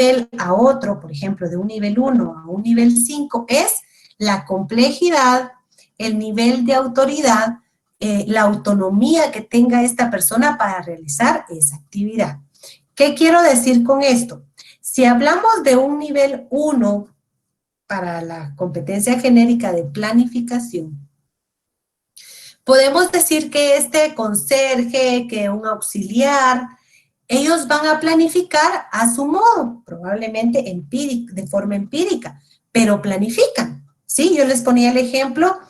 nivel a otro, por ejemplo, de un nivel 1 a un nivel 5, es la complejidad, el nivel de autoridad, la autonomía que tenga esta persona para realizar esa actividad. ¿Qué quiero decir con esto? Si hablamos de un nivel 1 para la competencia genérica de planificación, podemos decir que este conserje, que un auxiliar, ellos van a planificar a su modo, probablemente de forma empírica, pero planifican, ¿sí? Yo les ponía el ejemplo,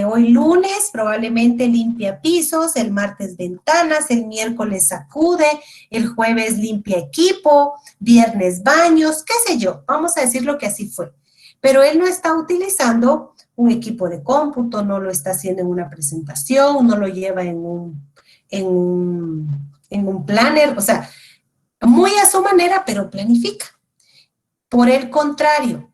hoy lunes probablemente limpia pisos, el martes ventanas, el miércoles sacude, el jueves limpia equipo, viernes baños, qué sé yo, vamos a decirlo que así fue. Pero él no está utilizando un equipo de cómputo, no lo está haciendo en una presentación, no lo lleva en un planner, o sea, muy a su manera, pero planifica. Por el contrario,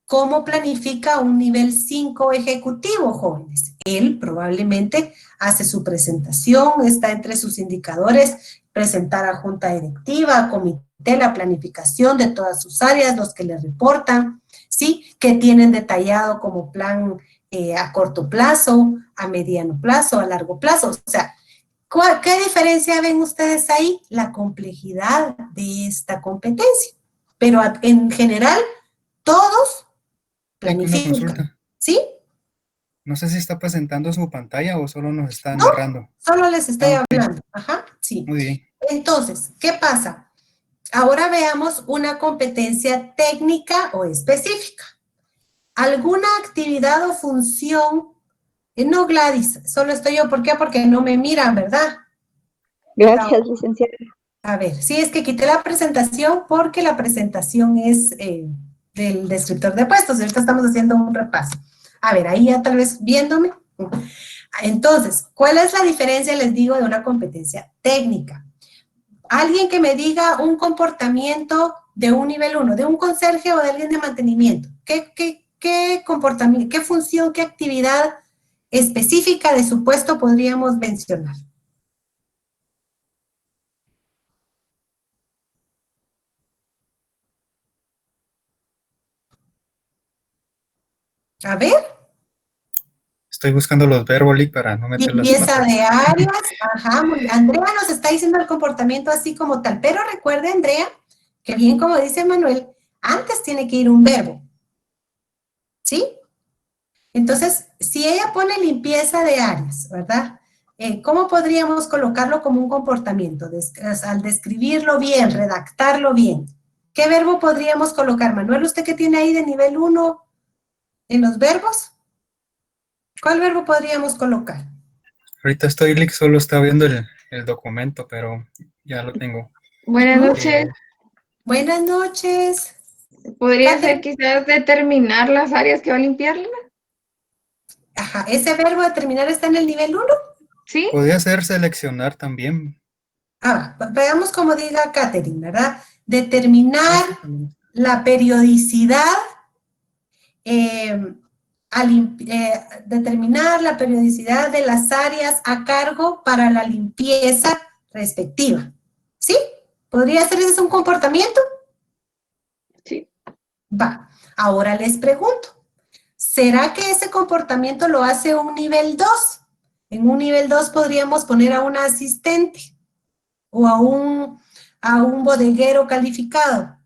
¿cómo planifica un nivel 5 ejecutivo, jóvenes? Él probablemente hace su presentación, está entre sus indicadores, presentar a junta directiva, a comité, la planificación de todas sus áreas, los que le reportan, ¿sí? Que tienen detallado como plan a corto plazo, a mediano plazo, a largo plazo. O sea, ¿qué diferencia ven ustedes ahí? La complejidad de esta competencia. Pero en general, todos Una planifican, consulta. ¿sí? No sé si está presentando su pantalla o solo nos está No, narrando. solo les estoy Ah, ok. hablando. Ajá, sí. Muy bien. Entonces, ¿qué pasa? Ahora veamos una competencia técnica o específica. ¿Alguna actividad o función? No, Gladys, solo estoy yo. ¿Por qué? Porque no me miran, ¿verdad? Gracias, licenciada. A ver, sí, es que quité la presentación porque la presentación es del descriptor de puestos. Ahorita estamos haciendo un repaso. A ver, ahí ya tal vez viéndome. Entonces, ¿cuál es la diferencia, les digo, de una competencia técnica? Alguien que me diga un comportamiento de un nivel 1, de un conserje o de alguien de mantenimiento. ¿Qué comportamiento, qué función, qué actividad específica de su puesto podríamos mencionar? A ver. Estoy buscando los verbolic para no meter las Limpieza patas. de áreas, ajá, Andrea nos está diciendo el comportamiento así como tal, pero recuerde, Andrea, que bien como dice Manuel, antes tiene que ir un verbo, ¿sí? Entonces, si ella pone limpieza de áreas, ¿verdad? ¿Cómo podríamos colocarlo como un comportamiento? Al describirlo bien, redactarlo bien. ¿Qué verbo podríamos colocar? Manuel, ¿usted qué tiene ahí de nivel 1 en los verbos? ¿Cuál verbo podríamos colocar? Ahorita solo está viendo el documento, pero ya lo tengo. Buenas noches. Buenas noches. ¿Podría ser Catherine. quizás determinar las áreas que va a limpiarla? Ajá, ¿ese verbo determinar está en el nivel 1? ¿Sí? Podría ser seleccionar también. Veamos cómo diga Catherine, ¿verdad? Determinar Sí, también. la periodicidad, determinar la periodicidad de las áreas a cargo para la limpieza respectiva. ¿Sí? ¿Podría ser ese un comportamiento? Sí. Va. Ahora les pregunto, ¿será que ese comportamiento lo hace un nivel 2? En un nivel 2 podríamos poner a una asistente o a un bodeguero calificado.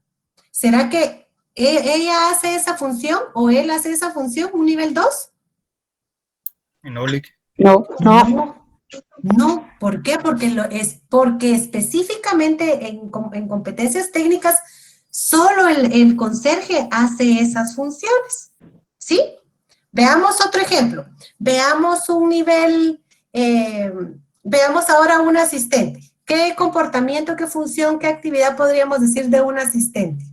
¿Será que ella hace esa función o él hace esa función, un nivel 2? En Oblique. No. No, ¿por qué? Porque específicamente en competencias técnicas solo el conserje hace esas funciones, ¿sí? Veamos otro ejemplo. Veamos un nivel, veamos ahora un asistente. ¿Qué comportamiento, qué función, qué actividad podríamos decir de un asistente?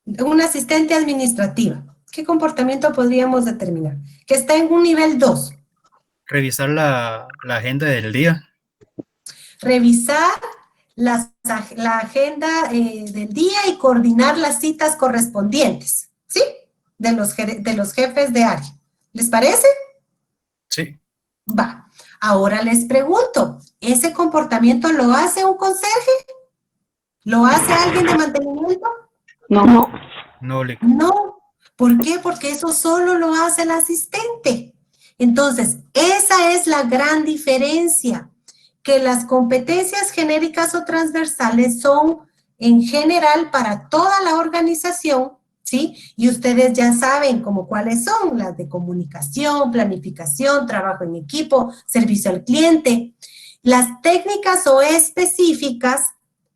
Un asistente administrativa. ¿Qué comportamiento podríamos determinar? Que está en un nivel 2. Revisar la agenda del día. Revisar la agenda del día y coordinar las citas correspondientes, ¿sí? De los jefes de área. ¿Les parece? Sí. Va. Ahora les pregunto, ¿ese comportamiento lo hace un conserje? ¿Lo hace alguien de mantenimiento? No. No, Lick. No. ¿Por qué? Porque eso solo lo hace el asistente. Entonces, esa es la gran diferencia, que las competencias genéricas o transversales son en general para toda la organización, ¿sí? Y ustedes ya saben como cuáles son, las de comunicación, planificación, trabajo en equipo, servicio al cliente. Las técnicas o específicas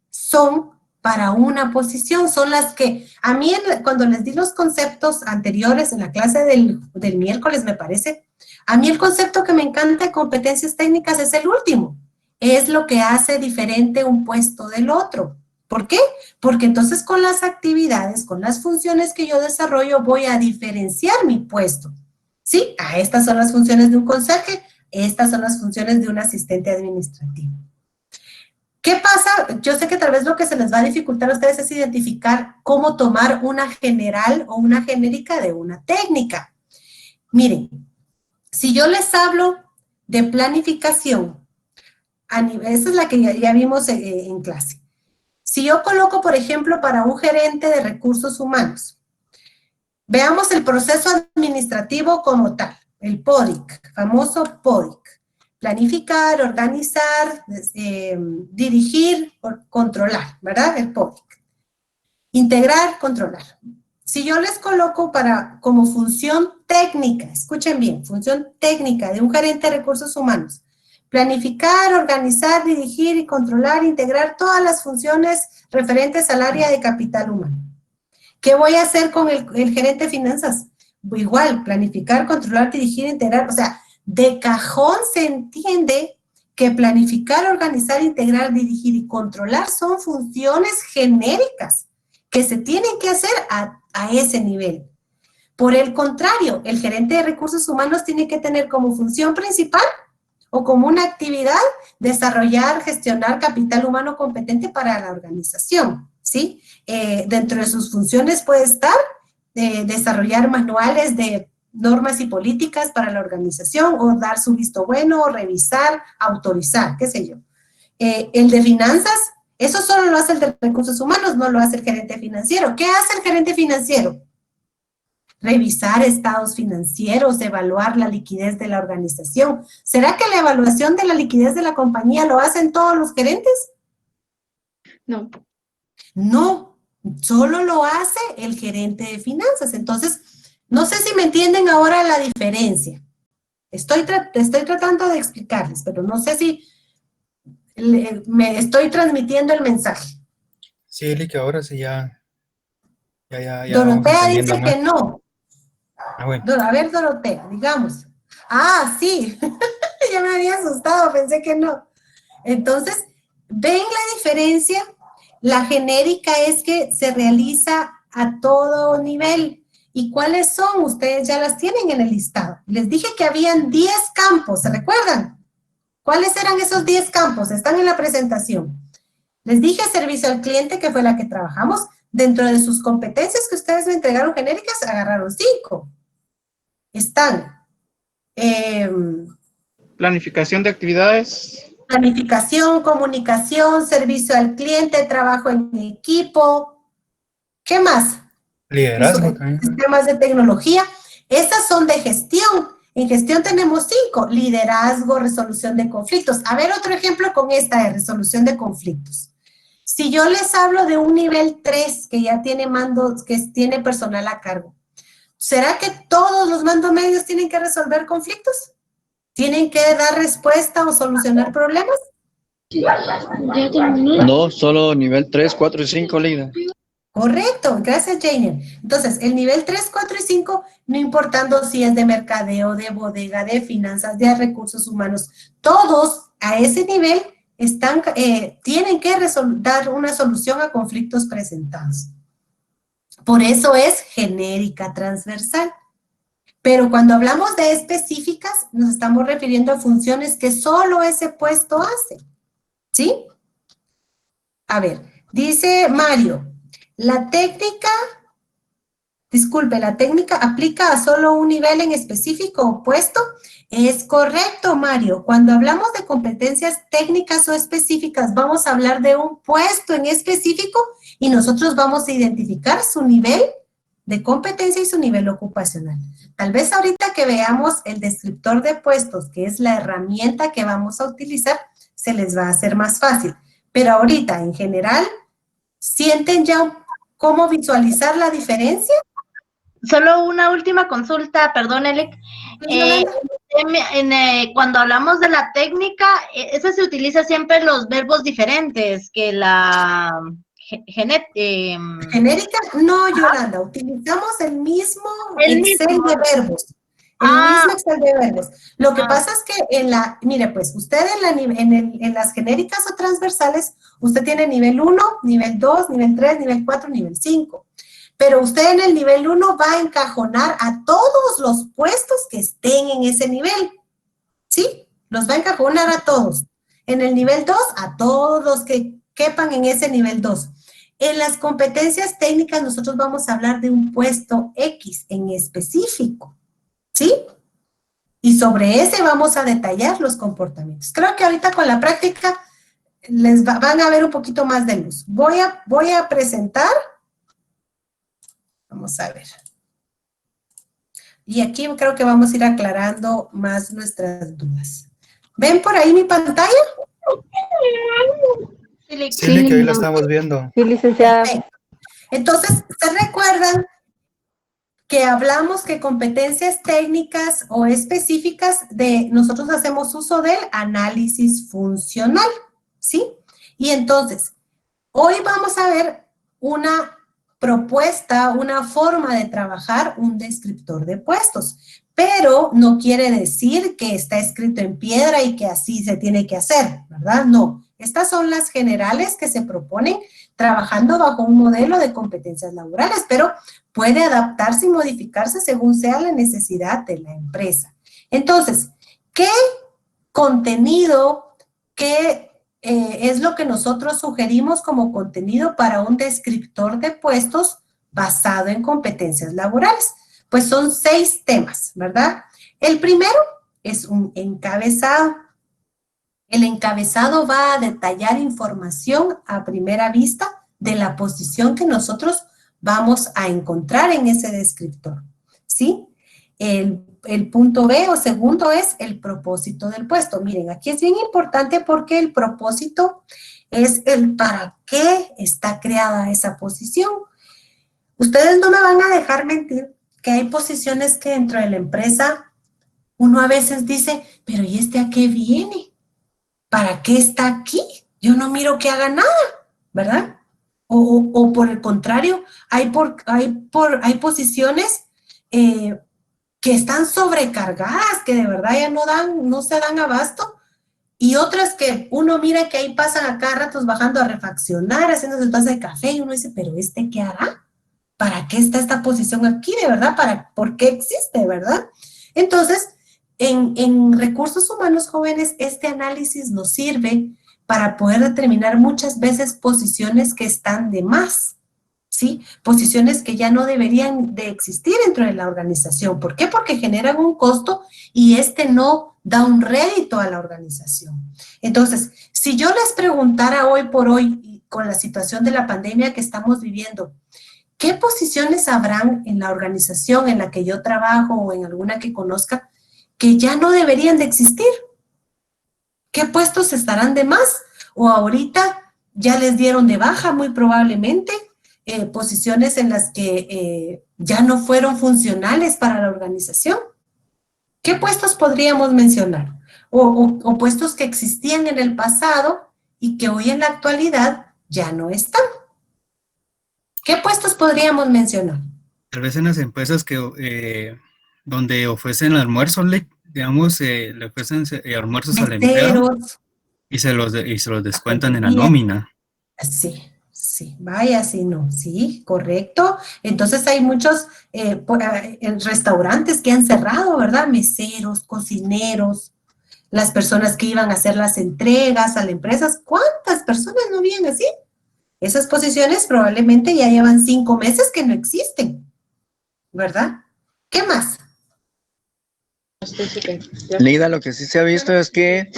son para una posición, son las que, a mí cuando les di los conceptos anteriores en la clase del miércoles, me parece, a mí el concepto que me encanta de competencias técnicas es el último, es lo que hace diferente un puesto del otro. ¿Por qué? Porque entonces con las actividades, con las funciones que yo desarrollo, voy a diferenciar mi puesto. ¿Sí? Estas son las funciones de un conserje, estas son las funciones de un asistente administrativo. ¿Qué pasa? Yo sé que tal vez lo que se les va a dificultar a ustedes es identificar cómo tomar una general o una genérica de una técnica. Miren, si yo les hablo de planificación, esa es la que ya vimos en clase. Si yo coloco, por ejemplo, para un gerente de recursos humanos, veamos el proceso administrativo como tal, el PODIC, famoso PODIC. Planificar, organizar, dirigir, controlar, ¿verdad? El PODIC. Integrar, controlar. Si yo les coloco como función técnica, escuchen bien, función técnica de un gerente de recursos humanos, planificar, organizar, dirigir y controlar, integrar todas las funciones referentes al área de capital humano. ¿Qué voy a hacer con el gerente de finanzas? Igual, planificar, controlar, dirigir, integrar, o sea, de cajón se entiende que planificar, organizar, integrar, dirigir y controlar son funciones genéricas que se tienen que hacer a ese nivel. Por el contrario, el gerente de recursos humanos tiene que tener como función principal o como una actividad desarrollar, gestionar capital humano competente para la organización, ¿sí? Dentro de sus funciones puede estar desarrollar manuales de normas y políticas para la organización o dar su visto bueno, o revisar, autorizar, qué sé yo. El de finanzas, eso solo lo hace el de recursos humanos, no lo hace el gerente financiero. ¿Qué hace el gerente financiero? Revisar estados financieros, evaluar la liquidez de la organización. ¿Será que la evaluación de la liquidez de la compañía lo hacen todos los gerentes? No. No, solo lo hace el gerente de finanzas. Entonces, no sé si me entienden ahora la diferencia. Estoy tratando de explicarles, pero no sé si me estoy transmitiendo el mensaje. Sí, Lick, ahora sí ya vamos Dorotea entendiendo dice más. que no. Ah, bueno. A ver, Dorotea, digamos. Ah, sí. Ya me había asustado, pensé que no. Entonces, ¿ven la diferencia? La genérica es que se realiza a todo nivel. ¿Y cuáles son? Ustedes ya las tienen en el listado. Les dije que habían 10 campos, ¿se recuerdan? ¿Cuáles eran esos 10 campos? Están en la presentación. Les dije servicio al cliente, que fue la que trabajamos. Dentro de sus competencias que ustedes me entregaron genéricas, agarraron 5. Están Planificación de actividades. planificación, comunicación, servicio al cliente, trabajo en equipo. ¿Qué más? Liderazgo también. Sistemas de tecnología. Esas son de gestión. En gestión tenemos 5. Liderazgo, resolución de conflictos. A ver, otro ejemplo con esta de resolución de conflictos. Si yo les hablo de un nivel 3 que ya tiene mandos, que tiene personal a cargo, ¿será que todos los mandos medios tienen que resolver conflictos? ¿Tienen que dar respuesta o solucionar problemas? No, solo nivel 3, 4 y 5, Lida. Correcto, gracias Jane. Entonces, el nivel 3, 4 y 5, no importando si es de mercadeo, de bodega, de finanzas, de recursos humanos, todos a ese nivel tienen que dar una solución a conflictos presentados. Por eso es genérica transversal. Pero cuando hablamos de específicas, nos estamos refiriendo a funciones que solo ese puesto hace. ¿Sí? A ver, dice Mario, la técnica Disculpe, ¿la técnica aplica a solo un nivel en específico o puesto? Es correcto, Mario. Cuando hablamos de competencias técnicas o específicas, vamos a hablar de un puesto en específico y nosotros vamos a identificar su nivel de competencia y su nivel ocupacional. Tal vez ahorita que veamos el descriptor de puestos, que es la herramienta que vamos a utilizar, se les va a hacer más fácil. Pero ahorita, en general, ¿sienten ya cómo visualizar la diferencia? Solo una última consulta, perdón, Elec. Cuando hablamos de la técnica, esa se utiliza siempre los verbos diferentes que la genérica. No, Yolanda, utilizamos el mismo El Excel mismo. de verbos. El mismo Excel de verbos. Lo que pasa es que mire, pues, usted en las genéricas o transversales, usted tiene nivel 1, nivel 2, nivel 3, nivel 4, nivel 5. Pero usted en el nivel 1 va a encajonar a todos los puestos que estén en ese nivel. ¿Sí? Los va a encajonar a todos. En el nivel 2, a todos los que quepan en ese nivel 2. En las competencias técnicas, nosotros vamos a hablar de un puesto X en específico. ¿Sí? Y sobre ese vamos a detallar los comportamientos. Creo que ahorita con la práctica van a ver un poquito más de luz. Voy a presentar. Vamos a ver. Y aquí creo que vamos a ir aclarando más nuestras dudas. ¿Ven por ahí mi pantalla? Sí, que ahí la estamos viendo. Sí, licenciada. Perfecto. Entonces, ¿se recuerdan que hablamos que competencias técnicas o específicas nosotros hacemos uso del análisis funcional? ¿Sí? Y entonces, hoy vamos a ver una propuesta, una forma de trabajar un descriptor de puestos, pero no quiere decir que está escrito en piedra y que así se tiene que hacer, ¿verdad? No, estas son las generales que se proponen trabajando bajo un modelo de competencias laborales, pero puede adaptarse y modificarse según sea la necesidad de la empresa. Entonces, ¿qué contenido, es lo que nosotros sugerimos como contenido para un descriptor de puestos basado en competencias laborales? Pues son 6 temas, ¿verdad? El primero es un encabezado. El encabezado va a detallar información a primera vista de la posición que nosotros vamos a encontrar en ese descriptor, ¿sí? El punto B o segundo es el propósito del puesto. Miren, aquí es bien importante porque el propósito es el para qué está creada esa posición. Ustedes no me van a dejar mentir que hay posiciones que dentro de la empresa uno a veces dice, pero ¿y este a qué viene? ¿Para qué está aquí? Yo no miro que haga nada, ¿verdad? O por el contrario, hay posiciones que están sobrecargadas, que de verdad ya no se dan abasto, y otras que uno mira que ahí pasan a cada rato bajando a refaccionar, haciéndose el taza de café, y uno dice, ¿pero este qué hará? ¿Para qué está esta posición aquí, de verdad? ¿Por qué existe, verdad? Entonces, en recursos humanos jóvenes, este análisis nos sirve para poder determinar muchas veces posiciones que están de más, ¿sí? Posiciones que ya no deberían de existir dentro de la organización. ¿Por qué? Porque generan un costo y este no da un rédito a la organización. Entonces, si yo les preguntara hoy por hoy, con la situación de la pandemia que estamos viviendo, ¿qué posiciones habrán en la organización en la que yo trabajo o en alguna que conozca que ya no deberían de existir? ¿Qué puestos estarán de más? O ahorita ya les dieron de baja muy probablemente, posiciones en las que ya no fueron funcionales para la organización. ¿Qué puestos podríamos mencionar? O puestos que existían en el pasado y que hoy en la actualidad ya no están. ¿Qué puestos podríamos mencionar? Tal vez en las empresas que donde ofrecen almuerzos, digamos, le ofrecen almuerzos al empleado Meseros. y se los descuentan en la nómina. Sí, vaya, sí, no, sí, correcto. Entonces hay muchos restaurantes que han cerrado, ¿verdad? Meseros, cocineros, las personas que iban a hacer las entregas a las empresas. ¿Cuántas personas no viven así? Esas posiciones probablemente ya llevan 5 meses que no existen. ¿verdad? ¿Qué más? Leida, lo que sí se ha visto es que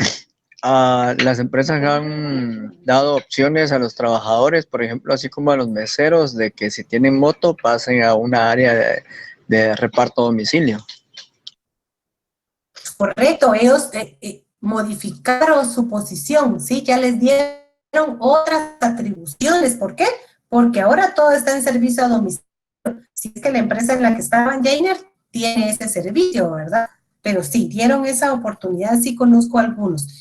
las empresas han dado opciones a los trabajadores, por ejemplo, así como a los meseros, de que si tienen moto pasen a una área de reparto a domicilio. Correcto, ellos modificaron su posición, ¿sí? Ya les dieron otras atribuciones. ¿Por qué? Porque ahora todo está en servicio a domicilio. Si es que la empresa en la que estaban, Jainer, tiene ese servicio, ¿verdad? Pero sí, dieron esa oportunidad, sí conozco algunos.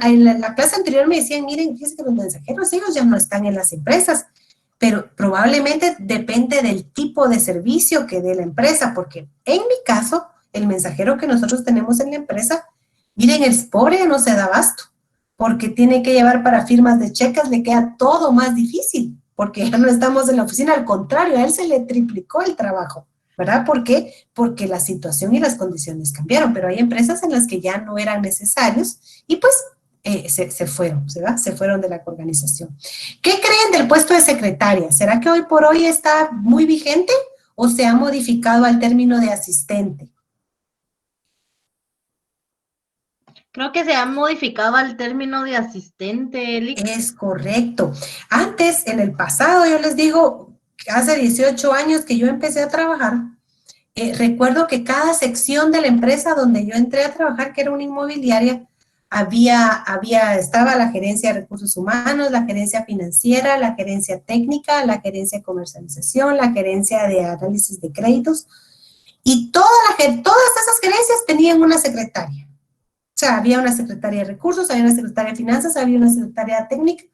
En la clase anterior me decían, miren, fíjense que los mensajeros, ellos ya no están en las empresas, pero probablemente depende del tipo de servicio que dé la empresa, porque en mi caso, el mensajero que nosotros tenemos en la empresa, miren, el pobre no se da abasto, porque tiene que llevar para firmas de cheques, le queda todo más difícil, porque ya no estamos en la oficina, al contrario, a él se le triplicó el trabajo, ¿verdad? ¿Por qué? Porque la situación y las condiciones cambiaron, pero hay empresas en las que ya no eran necesarios y pues se fueron, ¿verdad? Se fueron de la organización. ¿Qué creen del puesto de secretaria? ¿Será que hoy por hoy está muy vigente o se ha modificado al término de asistente? Creo que se ha modificado al término de asistente, Eli. Es correcto. Antes, en el pasado, yo les digo, hace 18 años que yo empecé a trabajar, recuerdo que cada sección de la empresa donde yo entré a trabajar, que era una inmobiliaria, estaba la gerencia de recursos humanos, la gerencia financiera, la gerencia técnica, la gerencia de comercialización, la gerencia de análisis de créditos, y todas esas gerencias tenían una secretaria. O sea, había una secretaria de recursos, había una secretaria de finanzas, había una secretaria técnica,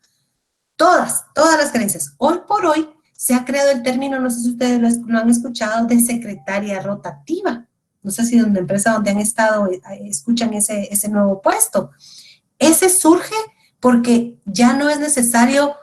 todas las gerencias. Hoy por hoy se ha creado el término, no sé si ustedes lo han escuchado, de secretaria rotativa. No sé si en la empresa donde han estado escuchan ese nuevo puesto. Ese surge porque ya no es necesario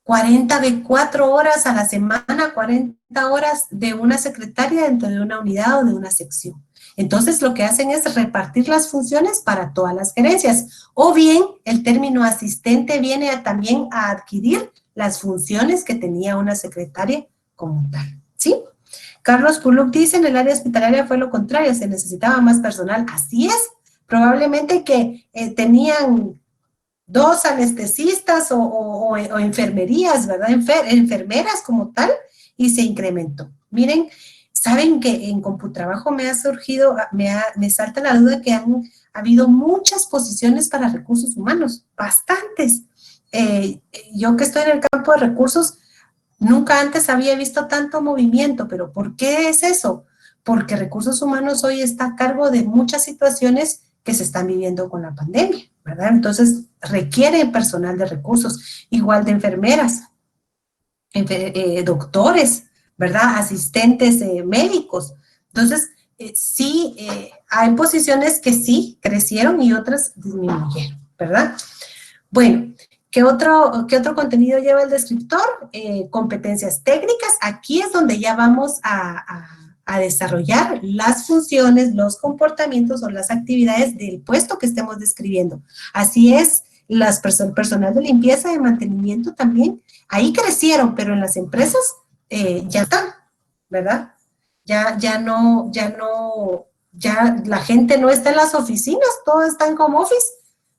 44 horas a la semana, 40 horas de una secretaria dentro de una unidad o de una sección. Entonces, lo que hacen es repartir las funciones para todas las gerencias. O bien, el término asistente viene también a adquirir las funciones que tenía una secretaria como tal, ¿sí? Carlos Puluc dice, en el área hospitalaria fue lo contrario, se necesitaba más personal. Así es, probablemente que tenían 2 anestesistas o enfermerías, ¿verdad? Enfermeras como tal, y se incrementó. Miren, saben que en Computrabajo me ha surgido, me salta la duda que han habido muchas posiciones para recursos humanos, bastantes. Yo que estoy en el campo de recursos, nunca antes había visto tanto movimiento, pero ¿por qué es eso? Porque recursos humanos hoy está a cargo de muchas situaciones que se están viviendo con la pandemia, ¿verdad? Entonces, requiere personal de recursos, igual de enfermeras, doctores, ¿verdad? Asistentes médicos. Entonces, sí, hay posiciones que sí crecieron y otras disminuyeron, ¿verdad? Bueno, ¿qué otro contenido lleva el descriptor? Competencias técnicas. Aquí es donde ya vamos a desarrollar las funciones, los comportamientos o las actividades del puesto que estemos describiendo. Así es, personal de limpieza, de mantenimiento también, ahí crecieron, pero en las empresas ya están, ¿verdad? Ya la gente no está en las oficinas, todos están como office.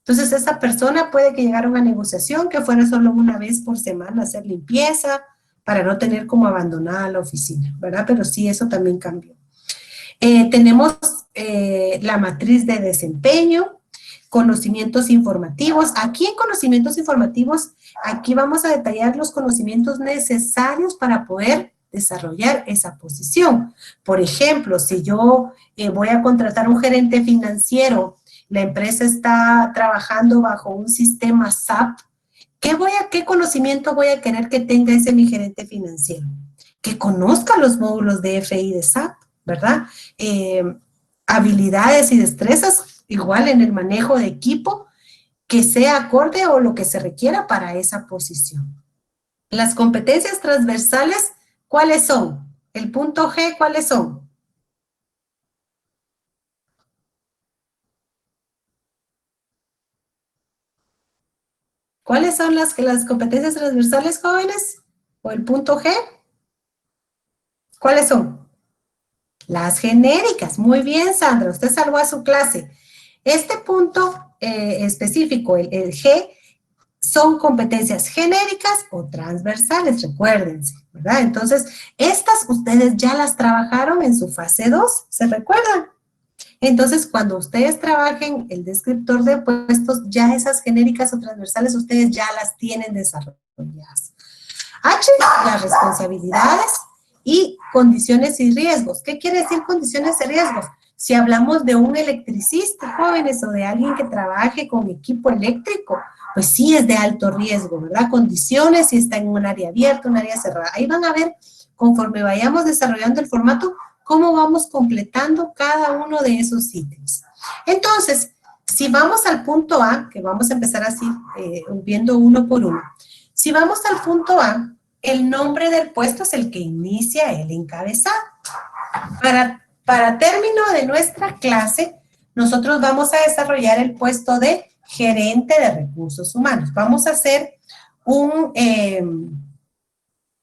Entonces, esa persona puede que llegara a una negociación que fuera solo una vez por semana hacer limpieza para no tener como abandonada la oficina, ¿verdad? Pero sí, eso también cambió. Tenemos la matriz de desempeño, conocimientos informativos. Aquí en conocimientos informativos, aquí vamos a detallar los conocimientos necesarios para poder desarrollar esa posición. Por ejemplo, si yo voy a contratar un gerente financiero, la empresa está trabajando bajo un sistema SAP, ¿qué conocimiento voy a querer que tenga ese mi gerente financiero? Que conozca los módulos de FI de SAP, ¿verdad? Habilidades y destrezas, igual en el manejo de equipo, que sea acorde o lo que se requiera para esa posición. Las competencias transversales, ¿cuáles son? El punto G, ¿cuáles son? ¿Cuáles son las competencias transversales, jóvenes? ¿O el punto G? ¿Cuáles son? Las genéricas. Muy bien, Sandra, usted salvó a su clase. Este punto específico, el G, son competencias genéricas o transversales, recuérdense, ¿verdad? Entonces, estas ustedes ya las trabajaron en su fase 2, ¿se recuerdan? Entonces, cuando ustedes trabajen el descriptor de puestos, ya esas genéricas o transversales ustedes ya las tienen desarrolladas. H, las responsabilidades y condiciones y riesgos. ¿Qué quiere decir condiciones y riesgos? Si hablamos de un electricista, jóvenes, o de alguien que trabaje con equipo eléctrico, pues sí es de alto riesgo, ¿verdad? Condiciones, si está en un área abierta, un área cerrada. Ahí van a ver, conforme vayamos desarrollando el formato, cómo vamos completando cada uno de esos ítems. Entonces, si vamos al punto A, que vamos a empezar así, viendo uno por uno. Si vamos al punto A, el nombre del puesto es el que inicia el encabezado. Para término de nuestra clase, nosotros vamos a desarrollar el puesto de gerente de recursos humanos. Vamos a hacer un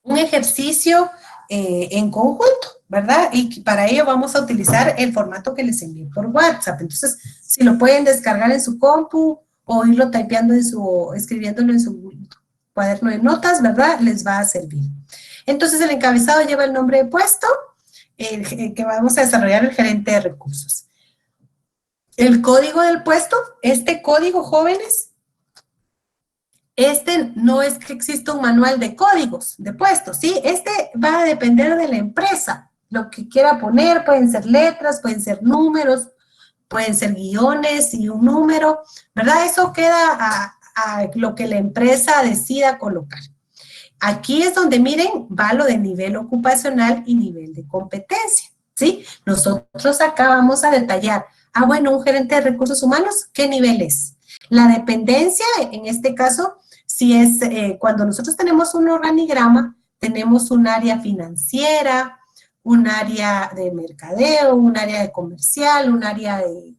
ejercicio en conjunto, ¿verdad? Y para ello vamos a utilizar el formato que les envié por WhatsApp. Entonces, si lo pueden descargar en su compu o irlo typeando escribiéndolo en su cuaderno de notas, ¿verdad? Les va a servir. Entonces, el encabezado lleva el nombre de puesto, que vamos a desarrollar el gerente de recursos. El código del puesto, este código, jóvenes, no es que exista un manual de códigos de puestos, ¿sí? Va a depender de la empresa. Lo que quiera poner, pueden ser letras, pueden ser números, pueden ser guiones y un número, ¿verdad? Eso queda a lo que la empresa decida colocar. Aquí es donde, miren, va lo de nivel ocupacional y nivel de competencia, ¿sí? Nosotros acá vamos a detallar, bueno, un gerente de recursos humanos, ¿qué nivel es? La dependencia, en este caso, si es cuando nosotros tenemos un organigrama, tenemos un área financiera, un área de mercadeo, un área de comercial, un área de,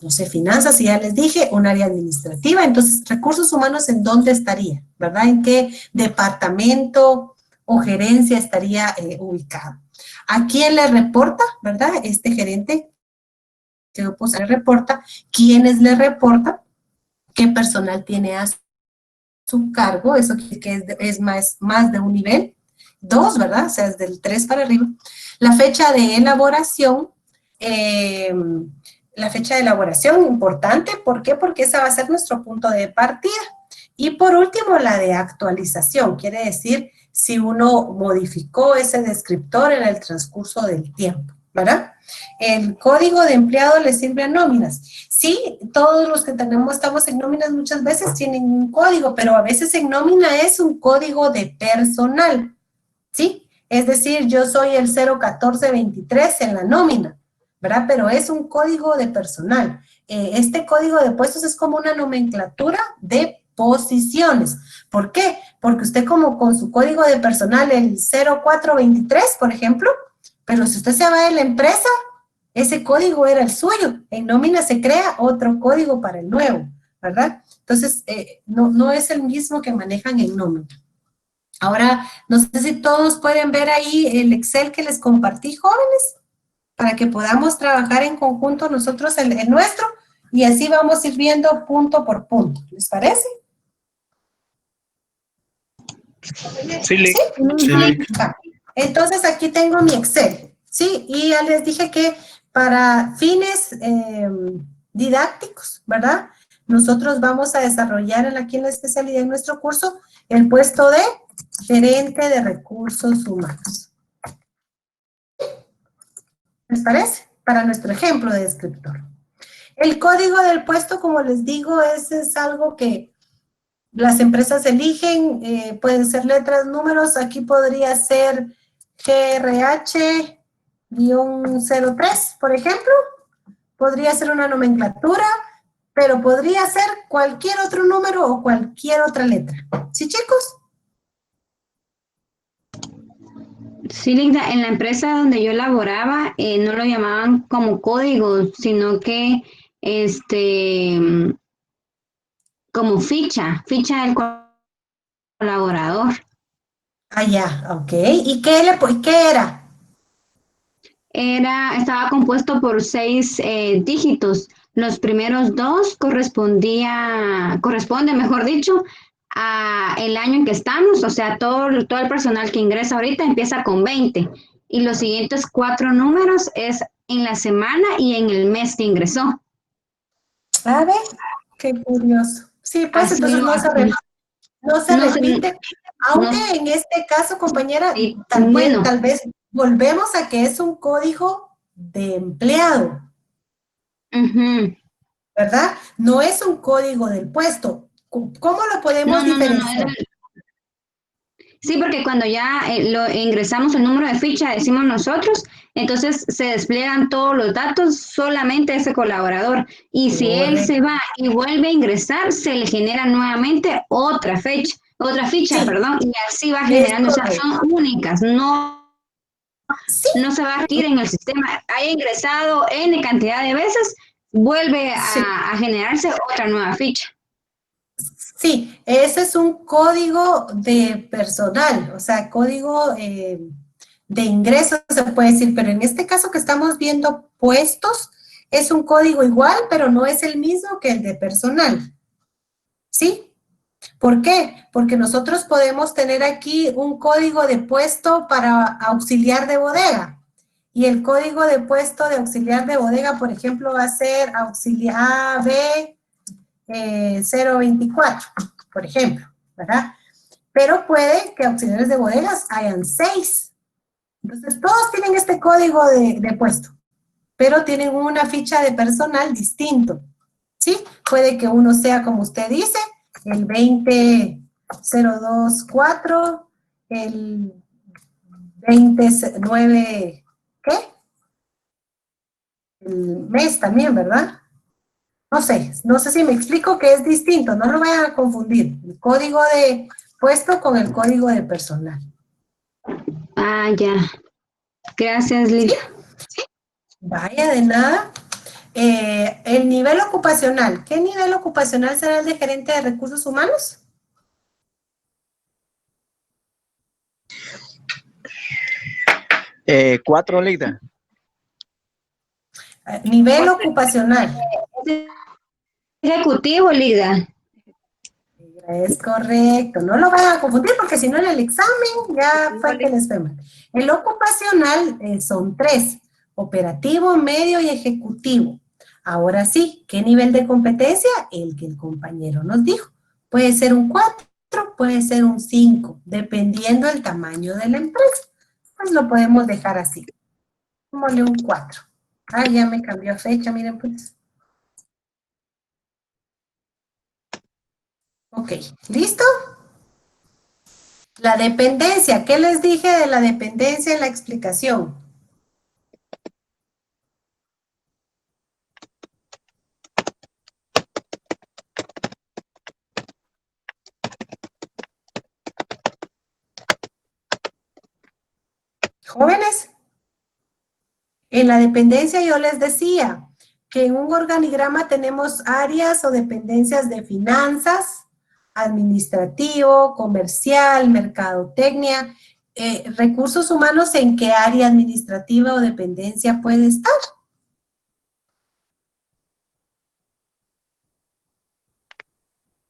no sé, finanzas, y ya les dije, un área administrativa. Entonces, recursos humanos, ¿en dónde estaría? ¿Verdad? ¿En qué departamento o gerencia estaría ubicado? ¿A quién le reporta? ¿Verdad? Este gerente que le reporta, ¿quiénes le reportan? ¿Qué personal tiene a su cargo? Eso que es más de un nivel. 2, ¿verdad? O sea, es del 3 para arriba. La fecha de elaboración, importante. ¿Por qué? Porque esa va a ser nuestro punto de partida. Y por último, la de actualización. Quiere decir si uno modificó ese descriptor en el transcurso del tiempo, ¿verdad? El código de empleado le sirve a nóminas. Sí, todos los que estamos en nóminas muchas veces tienen un código, pero a veces en nómina es un código de personal, ¿sí? Es decir, yo soy el 01423 en la nómina, ¿verdad? Pero es un código de personal. Este código de puestos es como una nomenclatura de posiciones. ¿Por qué? Porque usted como con su código de personal, el 0423, por ejemplo, pero si usted se va de la empresa, ese código era el suyo. En nómina se crea otro código para el nuevo, ¿verdad? Entonces, no es el mismo que manejan en nómina. Ahora, no sé si todos pueden ver ahí el Excel que les compartí, jóvenes, para que podamos trabajar en conjunto nosotros el nuestro, y así vamos a ir viendo punto por punto. ¿Les parece? Sí, Lick. Sí. Entonces, aquí tengo mi Excel, ¿sí? Y ya les dije que para fines didácticos, ¿verdad? Nosotros vamos a desarrollar aquí en la especialidad en nuestro curso el puesto de gerente de recursos humanos. ¿Les parece? Para nuestro ejemplo de descriptor. El código del puesto, como les digo, es algo que las empresas eligen, pueden ser letras, números, aquí podría ser GRH-03, por ejemplo, podría ser una nomenclatura, pero podría ser cualquier otro número o cualquier otra letra. ¿Sí, chicos? Sí, Linda, en la empresa donde yo laboraba no lo llamaban como código, sino que como ficha del colaborador. Ah, ya, ok. ¿Y qué era? estaba compuesto por 6 dígitos. Los primeros 2 corresponde, mejor dicho, a el año en que estamos, o sea, todo el personal que ingresa ahorita empieza con 20 y los siguientes 4 números es en la semana y en el mes que ingresó. A ver, qué curioso. Sí, pues Así entonces lo no se hacen. repite, aunque no- en este caso, compañera, sí, tal bueno, vez volvemos a que es un código de empleado, ujú. ¿verdad? No es un código del puesto. ¿Cómo lo podemos No, diferenciar? sí, porque cuando ya lo ingresamos el número de ficha, decimos nosotros, entonces se despliegan todos los datos solamente a ese colaborador. Y si él se Correcto. va y vuelve a ingresar, se le genera nuevamente otra ficha, Sí, perdón, y así va es generando, o sea, correcto. son únicas, Sí, no se va a repetir en el sistema. Haya ingresado N cantidad de veces, vuelve sí. a generarse otra nueva ficha. Sí, ese es un código de personal, o sea, código de ingreso se puede decir, pero en este caso que estamos viendo puestos, es un código igual, pero no es el mismo que el de personal. ¿Sí? ¿Por qué? Porque nosotros podemos tener aquí un código de puesto para auxiliar de bodega. Y el código de puesto de auxiliar de bodega, por ejemplo, va a ser auxiliar AB 024, por ejemplo, ¿verdad? Pero puede que auxiliares de bodegas hayan 6. Entonces, todos tienen este código de puesto, pero tienen una ficha de personal distinto, ¿sí? Puede que uno sea, como usted dice, el 20024, el 29, ¿qué? El mes también, ¿verdad? No sé si me explico que es distinto, no lo vayan a confundir, el código de puesto con el código de personal. Ah, ya. Gracias, ¿Sí? Lidia. Vaya, de nada. El nivel ocupacional, ¿qué nivel ocupacional será el de gerente de recursos humanos? Cuatro, Lida. Nivel ocupacional. Ejecutivo, Lida. Es correcto, no lo van a confundir porque si no en el examen ya fue que les fue mal. El ocupacional son 3, operativo, medio y ejecutivo. Ahora sí, ¿qué nivel de competencia? El que el compañero nos dijo. Puede ser un 4, puede ser un 5, dependiendo del tamaño de la empresa. Pues lo podemos dejar así. Démosle un 4. Ah, ya me cambió fecha, miren pues. Ok, ¿listo? La dependencia, ¿qué les dije de la dependencia en la explicación? Jóvenes, en la dependencia yo les decía que en un organigrama tenemos áreas o dependencias de finanzas, administrativo, comercial, mercadotecnia, recursos humanos, ¿en qué área administrativa o dependencia puede estar?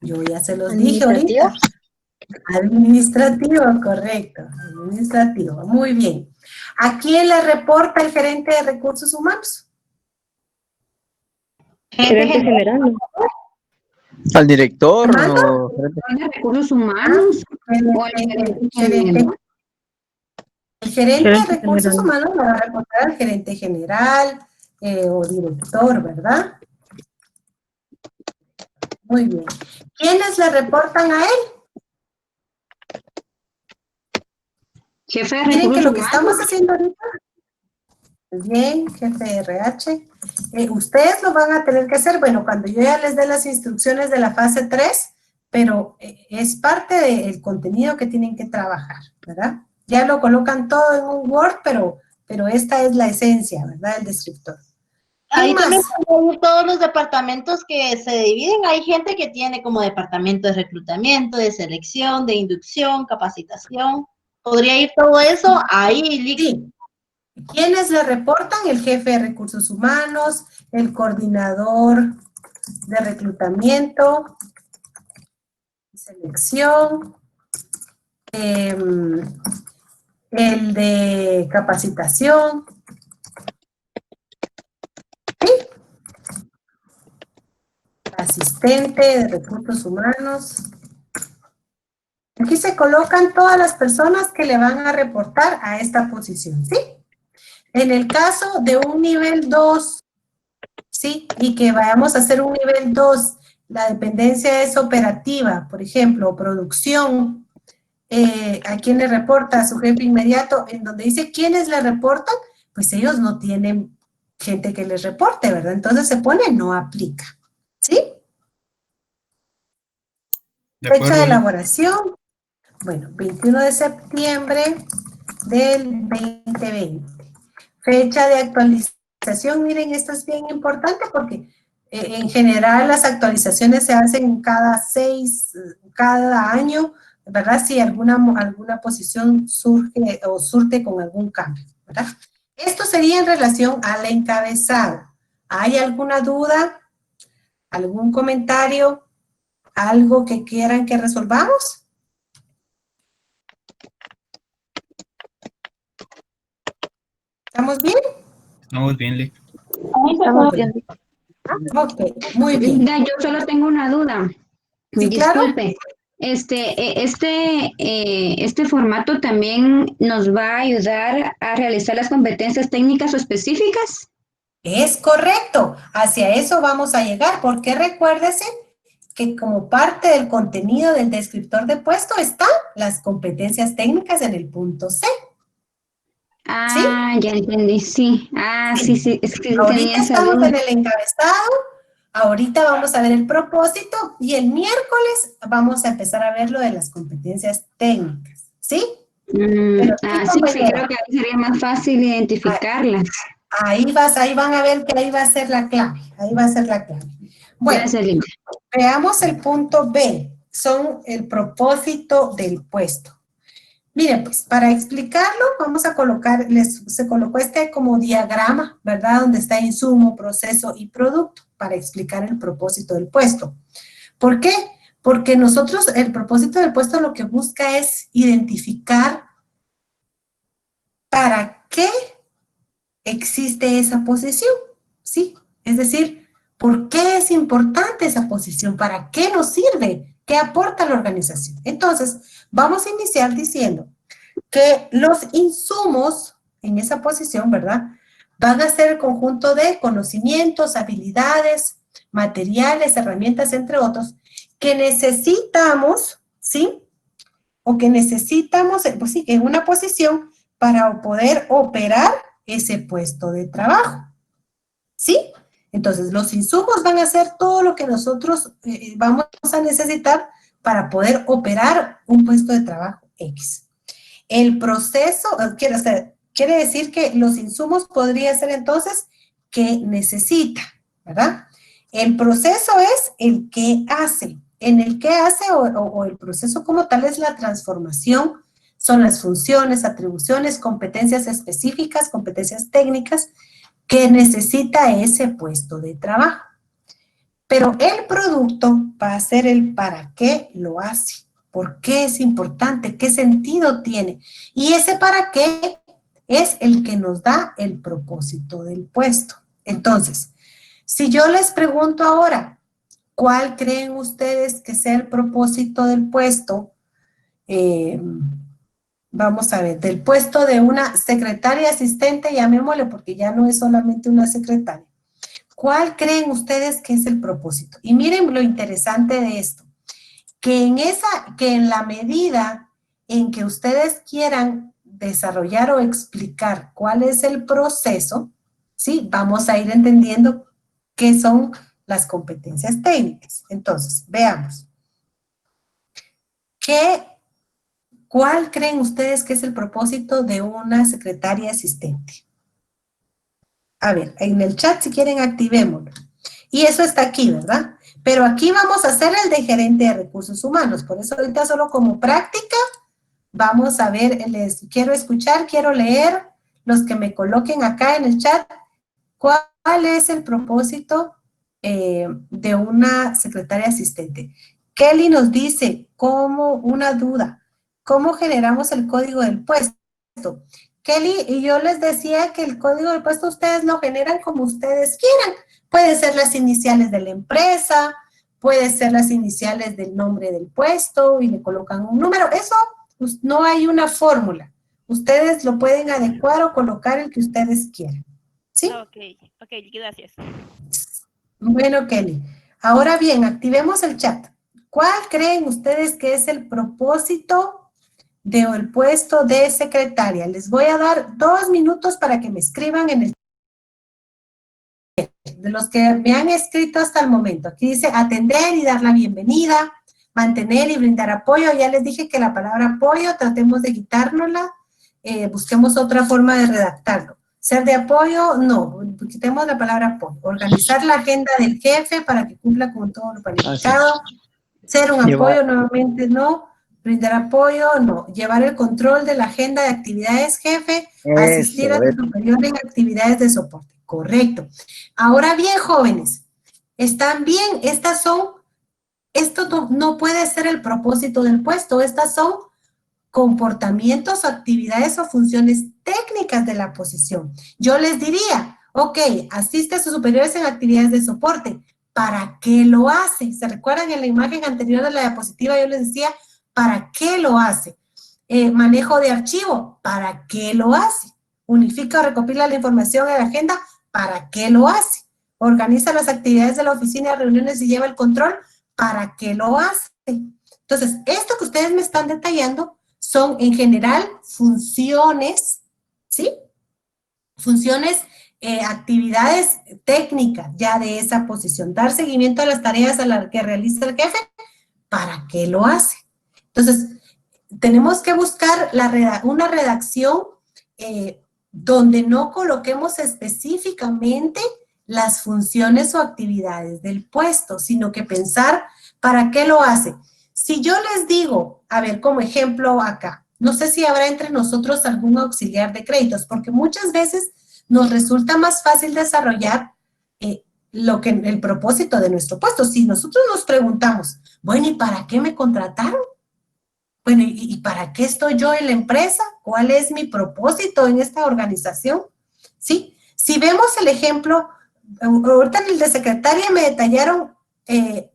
Yo ya se los dije ahorita. Administrativo, correcto. Administrativo, muy bien. ¿A quién le reporta el gerente de recursos humanos? Gerente general. ¿no? Al director ¿Mando? o De recursos humanos o el gerente general. El gerente de Gerente recursos general. humanos le va a reportar al gerente general o director, ¿verdad? Muy bien. ¿Quiénes le reportan a él? Jefe de Miren que recursos lo que humanos. estamos haciendo ahorita, bien, jefe de RH, ustedes lo van a tener que hacer, bueno, cuando yo ya les dé las instrucciones de la fase 3, pero es parte del contenido que tienen que trabajar, ¿verdad? Ya lo colocan todo en un Word, pero esta es la esencia, ¿verdad? El descriptor. Ahí también más? pueden ir todos los departamentos que se dividen. Hay gente que tiene como departamento de reclutamiento, de selección, de inducción, capacitación. ¿Podría ir todo eso ahí, Lick? Sí, ¿Quiénes le reportan? El jefe de recursos humanos, el coordinador de reclutamiento, selección, el de capacitación, ¿sí? Asistente de recursos humanos. Aquí se colocan todas las personas que le van a reportar a esta posición, ¿sí? En el caso de un nivel 2, ¿sí? Y que vayamos a hacer un nivel 2, la dependencia es operativa, por ejemplo, producción, ¿a quién le reporta? A su jefe inmediato, en donde dice quiénes le reportan, pues ellos no tienen gente que les reporte, ¿verdad? Entonces se pone no aplica, ¿sí? De Fecha de acuerdo, Lick. elaboración, bueno, 21 de septiembre del 2020. Fecha de actualización, miren, esto es bien importante porque en general las actualizaciones se hacen cada año, ¿verdad? Si alguna posición surge o surte con algún cambio, ¿verdad? Esto sería en relación al encabezado. ¿Hay alguna duda? ¿Algún comentario? ¿Algo que quieran que resolvamos? ¿Estamos bien? Estamos bien, Lick. Estamos bien. Ok, muy bien. Linda, yo solo tengo una duda. Sí, claro. Disculpe. Este formato también nos va a ayudar a realizar las competencias técnicas o específicas. Es correcto, hacia eso vamos a llegar, porque recuérdese que como parte del contenido del descriptor de puesto están las competencias técnicas en el punto C. Ah, ya entendí, sí. Ah, sí, es que Ahorita tenía esa estamos duda. en el encabezado, ahorita vamos a ver el propósito y el miércoles vamos a empezar a ver lo de las competencias técnicas, ¿sí? Pero sí, Sí, porque compañera, creo que ahí sería más fácil identificarlas. ahí van a ver que ahí va a ser la clave, ahí va a ser la clave. Bueno, Gracias, Linda. veamos el punto B, son el propósito del puesto. Miren, pues, para explicarlo, vamos a colocar, se colocó este como diagrama, ¿verdad? Donde está insumo, proceso y producto, para explicar el propósito del puesto. ¿Por qué? Porque nosotros, el propósito del puesto lo que busca es identificar para qué existe esa posición, ¿sí? Es decir, ¿por qué es importante esa posición? ¿Para qué nos sirve? ¿Qué aporta a la organización? Entonces, vamos a iniciar diciendo que los insumos en esa posición, ¿verdad? Van a ser el conjunto de conocimientos, habilidades, materiales, herramientas, entre otros, que necesitamos, ¿sí? O que necesitamos, pues sí, en una posición para poder operar ese puesto de trabajo, ¿sí? Entonces, los insumos van a ser todo lo que nosotros vamos a necesitar para poder operar un puesto de trabajo X. El proceso, quiere decir que los insumos podría ser entonces que necesita, ¿verdad? El proceso es el que hace. En el que hace o el proceso como tal es la transformación, son las funciones, atribuciones, competencias específicas, competencias técnicas que necesita ese puesto de trabajo. Pero el producto va a ser el para qué lo hace. ¿Por qué es importante? ¿Qué sentido tiene? Y ese para qué es el que nos da el propósito del puesto. Entonces, si yo les pregunto ahora, ¿cuál creen ustedes que sea el propósito del puesto? Vamos a ver, del puesto de una secretaria asistente, llamémosle porque ya no es solamente una secretaria. ¿Cuál creen ustedes que es el propósito? Y miren lo interesante de esto. Que en la medida en que ustedes quieran desarrollar o explicar cuál es el proceso, ¿sí? Vamos a ir entendiendo qué son las competencias técnicas. Entonces, veamos. ¿Cuál creen ustedes que es el propósito de una secretaria asistente? A ver, en el chat si quieren activémoslo. Y eso está aquí, ¿verdad? Pero aquí vamos a hacer el de gerente de recursos humanos. Por eso ahorita solo como práctica, vamos a ver, les quiero escuchar, quiero leer los que me coloquen acá en el chat, ¿cuál es el propósito de una secretaria asistente? Kelly nos dice, como una duda, ¿cómo generamos el código del puesto? Kelly, y yo les decía que el código del puesto ustedes lo generan como ustedes quieran. Pueden ser las iniciales de la empresa, puede ser las iniciales del nombre del puesto y le colocan un número. Eso pues, no hay una fórmula. Ustedes lo pueden adecuar o colocar el que ustedes quieran. ¿Sí? Ok, gracias. Bueno, Kelly. Ahora bien, activemos el chat. ¿Cuál creen ustedes que es el propósito del puesto de secretaria? Les voy a dar 2 minutos para que me escriban en el chat. De los que me han escrito hasta el momento. Aquí dice atender y dar la bienvenida, mantener y brindar apoyo. Ya les dije que la palabra apoyo tratemos de quitárnosla, busquemos otra forma de redactarlo. Ser de apoyo, no, quitemos la palabra apoyo. Organizar la agenda del jefe para que cumpla con todo lo planificado. Ser un apoyo, nuevamente no. Brindar apoyo, no. Llevar el control de la agenda de actividades, jefe. Asistir a su superior en actividades de soporte. Correcto. Ahora bien, jóvenes, están bien, esto no puede ser el propósito del puesto, estas son comportamientos, actividades o funciones técnicas de la posición. Yo les diría, ok, asiste a sus superiores en actividades de soporte. ¿Para qué lo hace? ¿Se recuerdan en la imagen anterior de la diapositiva? Yo les decía, ¿para qué lo hace? Manejo de archivo, ¿para qué lo hace? Unifica o recopila la información en la agenda, ¿para qué lo hace? Organiza las actividades de la oficina, reuniones y lleva el control, ¿para qué lo hace? Entonces, esto que ustedes me están detallando son en general funciones, ¿sí? Funciones, actividades técnicas ya de esa posición. Dar seguimiento a las tareas a las que realiza el jefe, ¿para qué lo hace? Entonces, tenemos que buscar una redacción donde no coloquemos específicamente las funciones o actividades del puesto, sino que pensar para qué lo hace. Si yo les digo, a ver, como ejemplo acá, no sé si habrá entre nosotros algún auxiliar de créditos, porque muchas veces nos resulta más fácil desarrollar el propósito de nuestro puesto. Si nosotros nos preguntamos, bueno, ¿y para qué me contrataron? Bueno, ¿y para qué estoy yo en la empresa? ¿Cuál es mi propósito en esta organización? ¿Sí? Si vemos el ejemplo, ahorita en el de secretaria me detallaron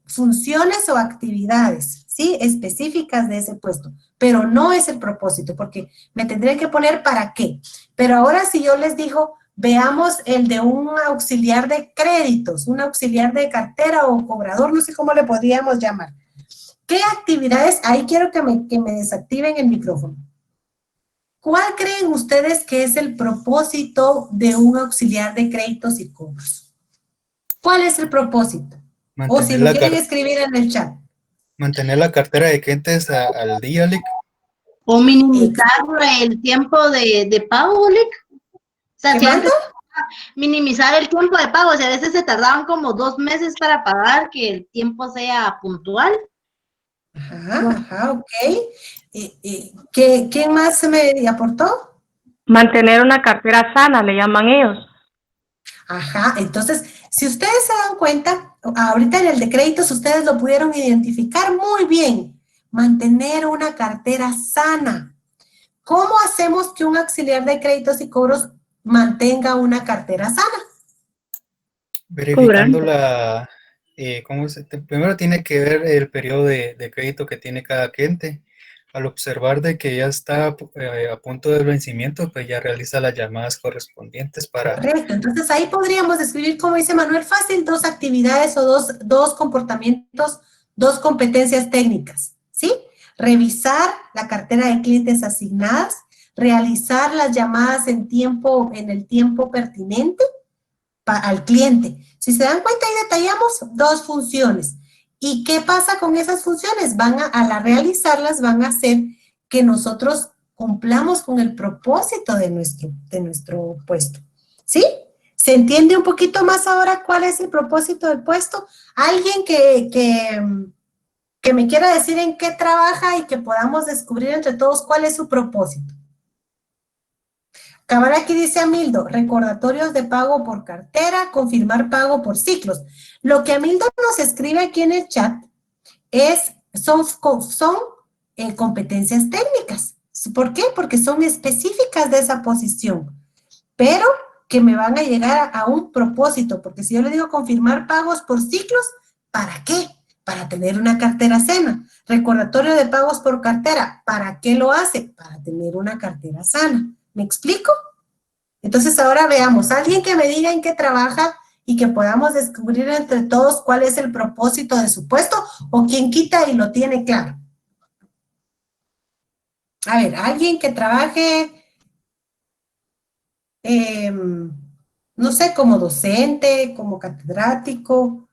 funciones o actividades, ¿sí? Específicas de ese puesto, pero no es el propósito, porque me tendré que poner para qué. Pero ahora si yo les digo, veamos el de un auxiliar de créditos, un auxiliar de cartera o cobrador, no sé cómo le podríamos llamar. ¿Qué actividades? Ahí quiero que me desactiven el micrófono. ¿Cuál creen ustedes que es el propósito de un auxiliar de créditos y cobros? ¿Cuál es el propósito? O si lo quieren escribir en el chat. Mantener la cartera de clientes al día, Lick. O minimizar el tiempo de pago, Lick. O sea, ¿Qué si manda? minimizar el tiempo de pago, o sea, a veces se tardaban como 2 meses para pagar, que el tiempo sea puntual. Ajá, ok. ¿Quién más se me aportó? Mantener una cartera sana, le llaman ellos. Ajá, entonces, si ustedes se dan cuenta, ahorita en el de créditos ustedes lo pudieron identificar muy bien. Mantener una cartera sana. ¿Cómo hacemos que un auxiliar de créditos y cobros mantenga una cartera sana? Verificando primero tiene que ver el periodo de crédito que tiene cada cliente. Al observar de que ya está a punto de vencimiento, pues ya realiza las llamadas correspondientes para... Correcto, entonces ahí podríamos describir, como dice Manuel, fácil, 2 actividades o dos comportamientos, 2 competencias técnicas, ¿sí? Revisar la cartera de clientes asignadas, realizar las llamadas en el tiempo pertinente al cliente. Si se dan cuenta, ahí detallamos 2 funciones. ¿Y qué pasa con esas funciones? Al realizarlas, van a hacer que nosotros cumplamos con el propósito de nuestro puesto. ¿Sí? ¿Se entiende un poquito más ahora cuál es el propósito del puesto? Alguien que me quiera decir en qué trabaja y que podamos descubrir entre todos cuál es su propósito. Cabal, aquí dice Amildo, recordatorios de pago por cartera, confirmar pago por ciclos. Lo que Amildo nos escribe aquí en el chat son competencias técnicas. ¿Por qué? Porque son específicas de esa posición, pero que me van a llegar a un propósito, porque si yo le digo confirmar pagos por ciclos, ¿para qué? Para tener una cartera sana. Recordatorio de pagos por cartera, ¿para qué lo hace? Para tener una cartera sana. ¿Me explico? Entonces ahora veamos, alguien que me diga en qué trabaja y que podamos descubrir entre todos cuál es el propósito de su puesto, o quien quita y lo tiene claro. A ver, alguien que trabaje, no sé, como docente, como catedrático.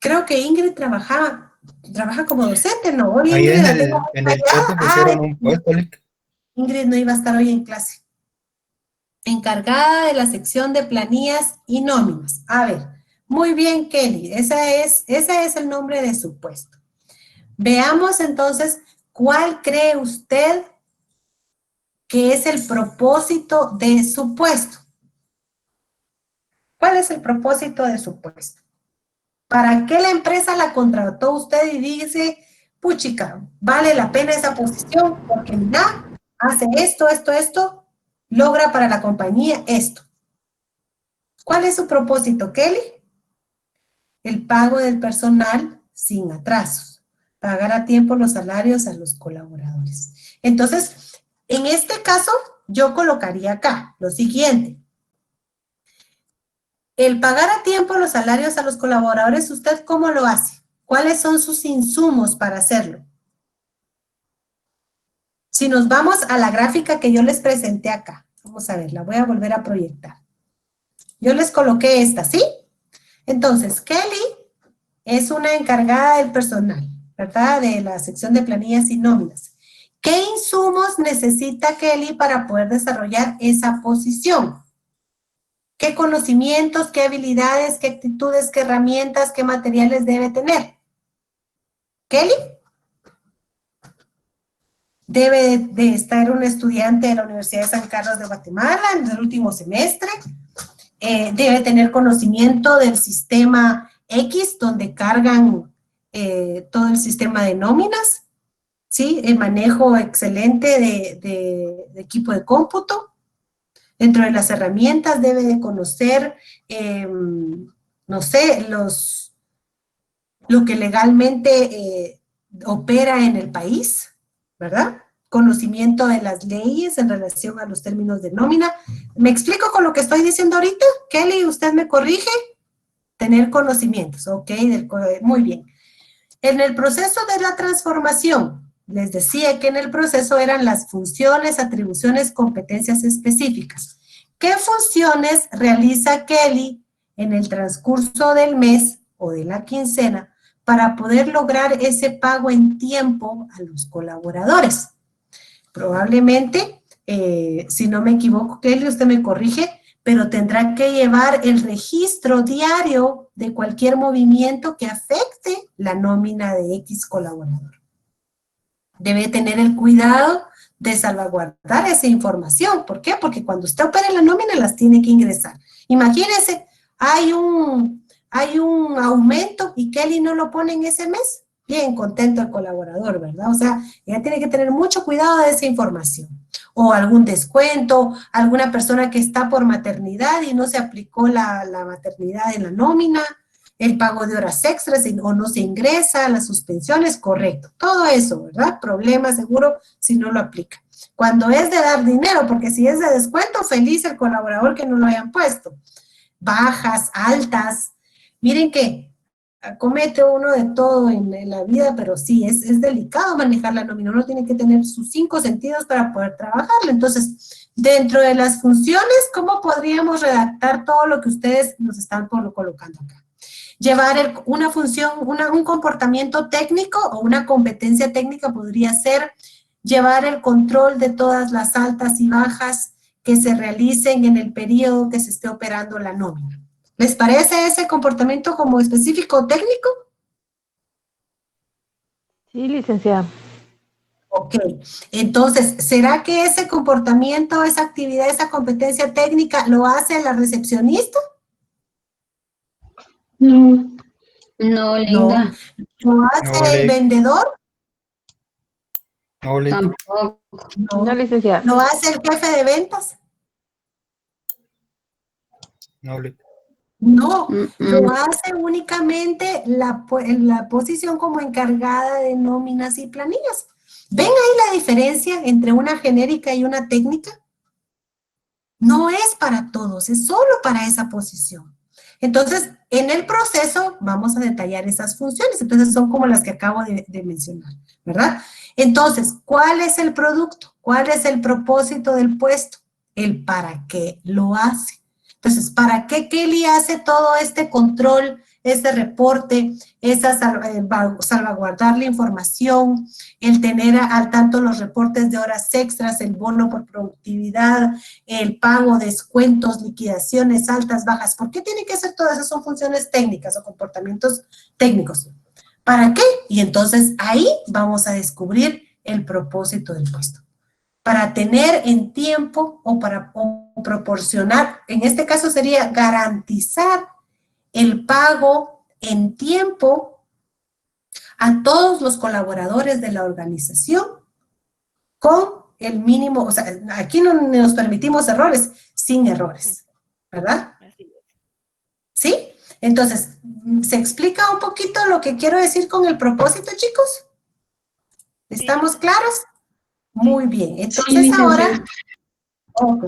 Creo que Ingrid trabaja como docente, ¿no? Hoy Ahí Ingrid la tengo en el chat te pusieron un puesto, Lick. Ingrid no iba a estar hoy en clase. Encargada de la sección de planillas y nóminas. A ver, muy bien, Kelly, ese es el nombre de su puesto. Veamos entonces, ¿cuál cree usted que es el propósito de su puesto? ¿Cuál es el propósito de su puesto? ¿Para qué la empresa la contrató usted y dice, puchica, vale la pena esa posición porque mira, hace esto, logra para la compañía esto? ¿Cuál es su propósito, Kelly? El pago del personal sin atrasos. Pagar a tiempo los salarios a los colaboradores. Entonces, en este caso, yo colocaría acá lo siguiente. El pagar a tiempo los salarios a los colaboradores, ¿usted cómo lo hace? ¿Cuáles son sus insumos para hacerlo? Si nos vamos a la gráfica que yo les presenté acá, vamos a ver, la voy a volver a proyectar. Yo les coloqué esta, ¿sí? Entonces, Kelly es una encargada del personal, ¿verdad? De la sección de planillas y nóminas. ¿Qué insumos necesita Kelly para poder desarrollar esa posición? ¿Qué conocimientos, qué habilidades, qué actitudes, qué herramientas, qué materiales debe tener? Kelly debe de estar un estudiante de la Universidad de San Carlos de Guatemala en el último semestre. Debe tener conocimiento del sistema X, donde cargan todo el sistema de nóminas, ¿sí? El manejo excelente de equipo de cómputo. Dentro de las herramientas debe de conocer, no sé, lo que legalmente opera en el país, ¿verdad? Conocimiento de las leyes en relación a los términos de nómina. ¿Me explico con lo que estoy diciendo ahorita? Kelly, ¿usted me corrige? Tener conocimientos, ok, muy bien. En el proceso de la transformación, les decía que en el proceso eran las funciones, atribuciones, competencias específicas. ¿Qué funciones realiza Kelly en el transcurso del mes o de la quincena para poder lograr ese pago en tiempo a los colaboradores? Probablemente, si no me equivoco, Kelly, usted me corrige, pero tendrá que llevar el registro diario de cualquier movimiento que afecte la nómina de X colaborador. Debe tener el cuidado de salvaguardar esa información. ¿Por qué? Porque cuando usted opera la nómina, las tiene que ingresar. Imagínense, hay un aumento y Kelly no lo pone en ese mes. Bien contento el colaborador, ¿verdad? O sea, ella tiene que tener mucho cuidado de esa información. O algún descuento, alguna persona que está por maternidad y no se aplicó la maternidad en la nómina, el pago de horas extras o no se ingresa, las suspensiones, correcto. Todo eso, ¿verdad? Problema seguro si no lo aplica. Cuando es de dar dinero, porque si es de descuento, feliz el colaborador que no lo hayan puesto. Bajas, altas. Miren que comete uno de todo en la vida, pero sí, es delicado manejar la nómina. Uno tiene que tener sus 5 sentidos para poder trabajarla. Entonces, dentro de las funciones, ¿cómo podríamos redactar todo lo que ustedes nos están colocando acá? Llevar una función, un comportamiento técnico o una competencia técnica podría ser llevar el control de todas las altas y bajas que se realicen en el periodo que se esté operando la nómina. ¿Les parece ese comportamiento como específico técnico? Sí, licenciada. Ok, Ok, entonces, ¿será que ese comportamiento, esa actividad, esa competencia técnica lo hace la recepcionista? No. No, No. linda, ¿Lo No, hace el Lick. vendedor? No, Lick. tampoco. No, No. licenciada. ¿Lo hace el jefe de ventas? No, Lick. No, Mm, lo mm. hace únicamente la posición como encargada de nóminas y planillas. ¿Ven ahí la diferencia entre una genérica y una técnica? No es para todos, es solo para esa posición. Entonces, en el proceso vamos a detallar esas funciones. Entonces, son como las que acabo de mencionar, ¿verdad? Entonces, ¿cuál es el producto? ¿Cuál es el propósito del puesto? El para qué lo hace. Entonces, ¿para qué Kelly hace todo este control, este reporte, salvaguardar la información, el tener al tanto los reportes de horas extras, el bono por productividad, el pago, descuentos, liquidaciones, altas, bajas? ¿Por qué tiene que hacer todas esas? Son funciones técnicas o comportamientos técnicos. ¿Para qué? Y entonces ahí vamos a descubrir el propósito del puesto. Para tener en tiempo o para proporcionar, en este caso sería garantizar el pago en tiempo a todos los colaboradores de la organización con el mínimo, o sea, aquí no nos permitimos errores, sin errores, ¿verdad? ¿Sí? Entonces, ¿se explica un poquito lo que quiero decir con el propósito, chicos? ¿Estamos claros? Muy bien. Entonces ahora,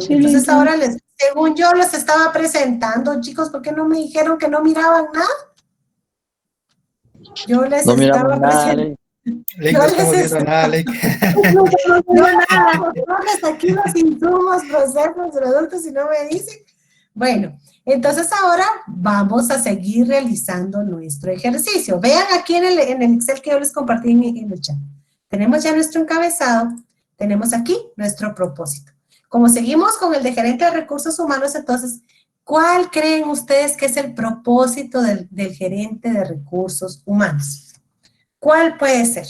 entonces ahora según yo los estaba presentando, chicos, ¿por qué no me dijeron que no miraban nada? Yo les No miramos estaba nada, presentando. Lick. Lick, Yo no les estamos viendo estaba nada, Lick. no, nada, porque aquí los insumos, procesos, productos y no me dicen. Bueno, entonces ahora vamos a seguir realizando nuestro ejercicio. Vean aquí en el Excel que yo les compartí en el chat. Tenemos ya nuestro encabezado, tenemos aquí nuestro propósito. Como seguimos con el de gerente de recursos humanos, entonces, ¿cuál creen ustedes que es el propósito del gerente de recursos humanos? ¿Cuál puede ser?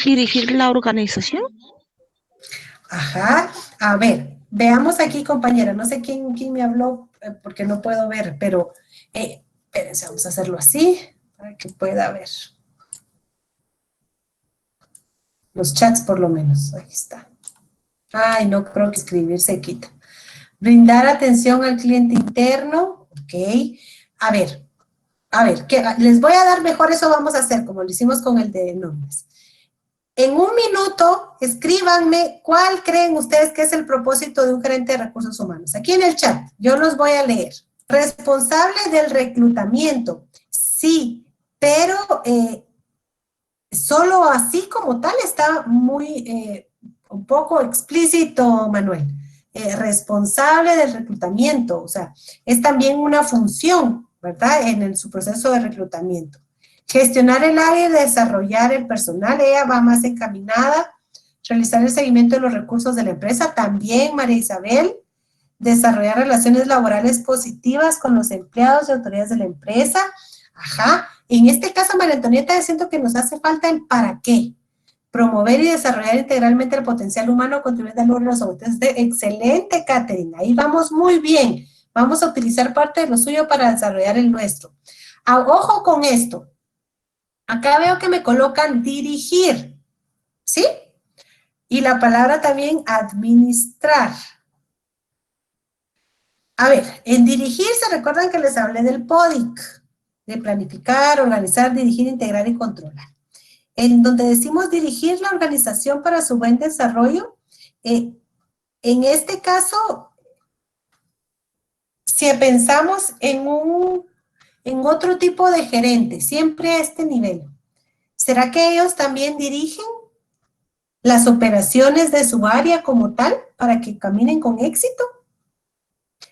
Dirigir la organización. Ajá, a ver, veamos aquí, compañera, no sé quién me habló, porque no puedo ver, pero espérense, vamos a hacerlo así, para que pueda ver. Los chats por lo menos, ahí está. Ay, no creo que escribir se quita. Brindar atención al cliente interno, ok. A ver, les voy a dar mejor, eso vamos a hacer, como lo hicimos con el de nombres. En un minuto, escríbanme cuál creen ustedes que es el propósito de un gerente de recursos humanos. Aquí en el chat, yo los voy a leer. Responsable del reclutamiento. Sí, pero solo así como tal está muy, un poco explícito, Manuel. Responsable del reclutamiento, o sea, es también una función, ¿verdad? Su proceso de reclutamiento. Gestionar el área y desarrollar el personal, ella va más encaminada. Realizar el seguimiento de los recursos de la empresa, también María Isabel. Desarrollar relaciones laborales positivas con los empleados y autoridades de la empresa. Ajá. En este caso, María Antonieta, siento que nos hace falta el para qué. Promover y desarrollar integralmente el potencial humano, contribuir al logro de los objetivos. Excelente, Catherine. Ahí vamos muy bien. Vamos a utilizar parte de lo suyo para desarrollar el nuestro. Ojo con esto. Acá veo que me colocan dirigir, ¿sí? Y la palabra también administrar. A ver, en dirigir se recuerdan que les hablé del PODIC, de planificar, organizar, dirigir, integrar y controlar. En donde decimos dirigir la organización para su buen desarrollo, en este caso, si pensamos en otro tipo de gerente, siempre a este nivel, ¿será que ellos también dirigen las operaciones de su área como tal para que caminen con éxito?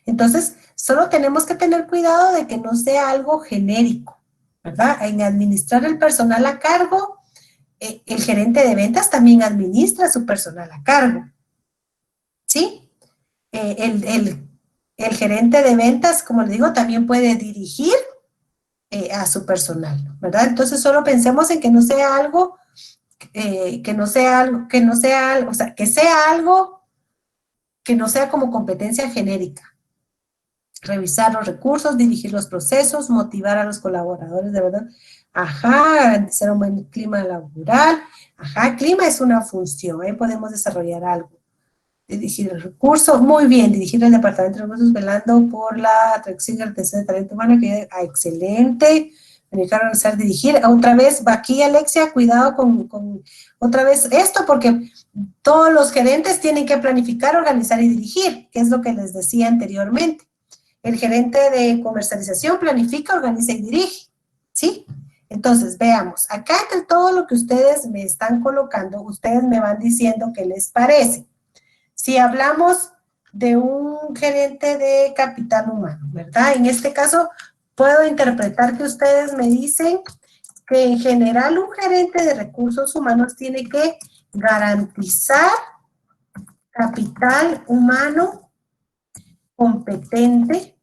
Entonces, solo tenemos que tener cuidado de que no sea algo genérico, ¿verdad? En administrar el personal a cargo, el gerente de ventas también administra su personal a cargo, ¿sí? El gerente de ventas, como le digo, también puede dirigir a su personal, ¿verdad? Entonces solo pensemos en que no sea algo, o sea, que sea algo que no sea como competencia genérica. Revisar los recursos, dirigir los procesos, motivar a los colaboradores, de verdad. Ajá, garantizar un buen clima laboral. Ajá, clima es una función, ahí podemos desarrollar algo. Dirigir el recurso, muy bien, dirigir el departamento de recursos velando por la atracción y retención de talento humano, que excelente. Planificar, organizar, dirigir. Otra vez, va aquí Alexia, cuidado con otra vez esto, porque todos los gerentes tienen que planificar, organizar y dirigir, que es lo que les decía anteriormente. El gerente de comercialización planifica, organiza y dirige, ¿sí? Entonces, veamos, acá entre todo lo que ustedes me están colocando, ustedes me van diciendo qué les parece. Si hablamos de un gerente de capital humano, ¿verdad? En este caso, puedo interpretar que ustedes me dicen que en general un gerente de recursos humanos tiene que garantizar capital humano competente.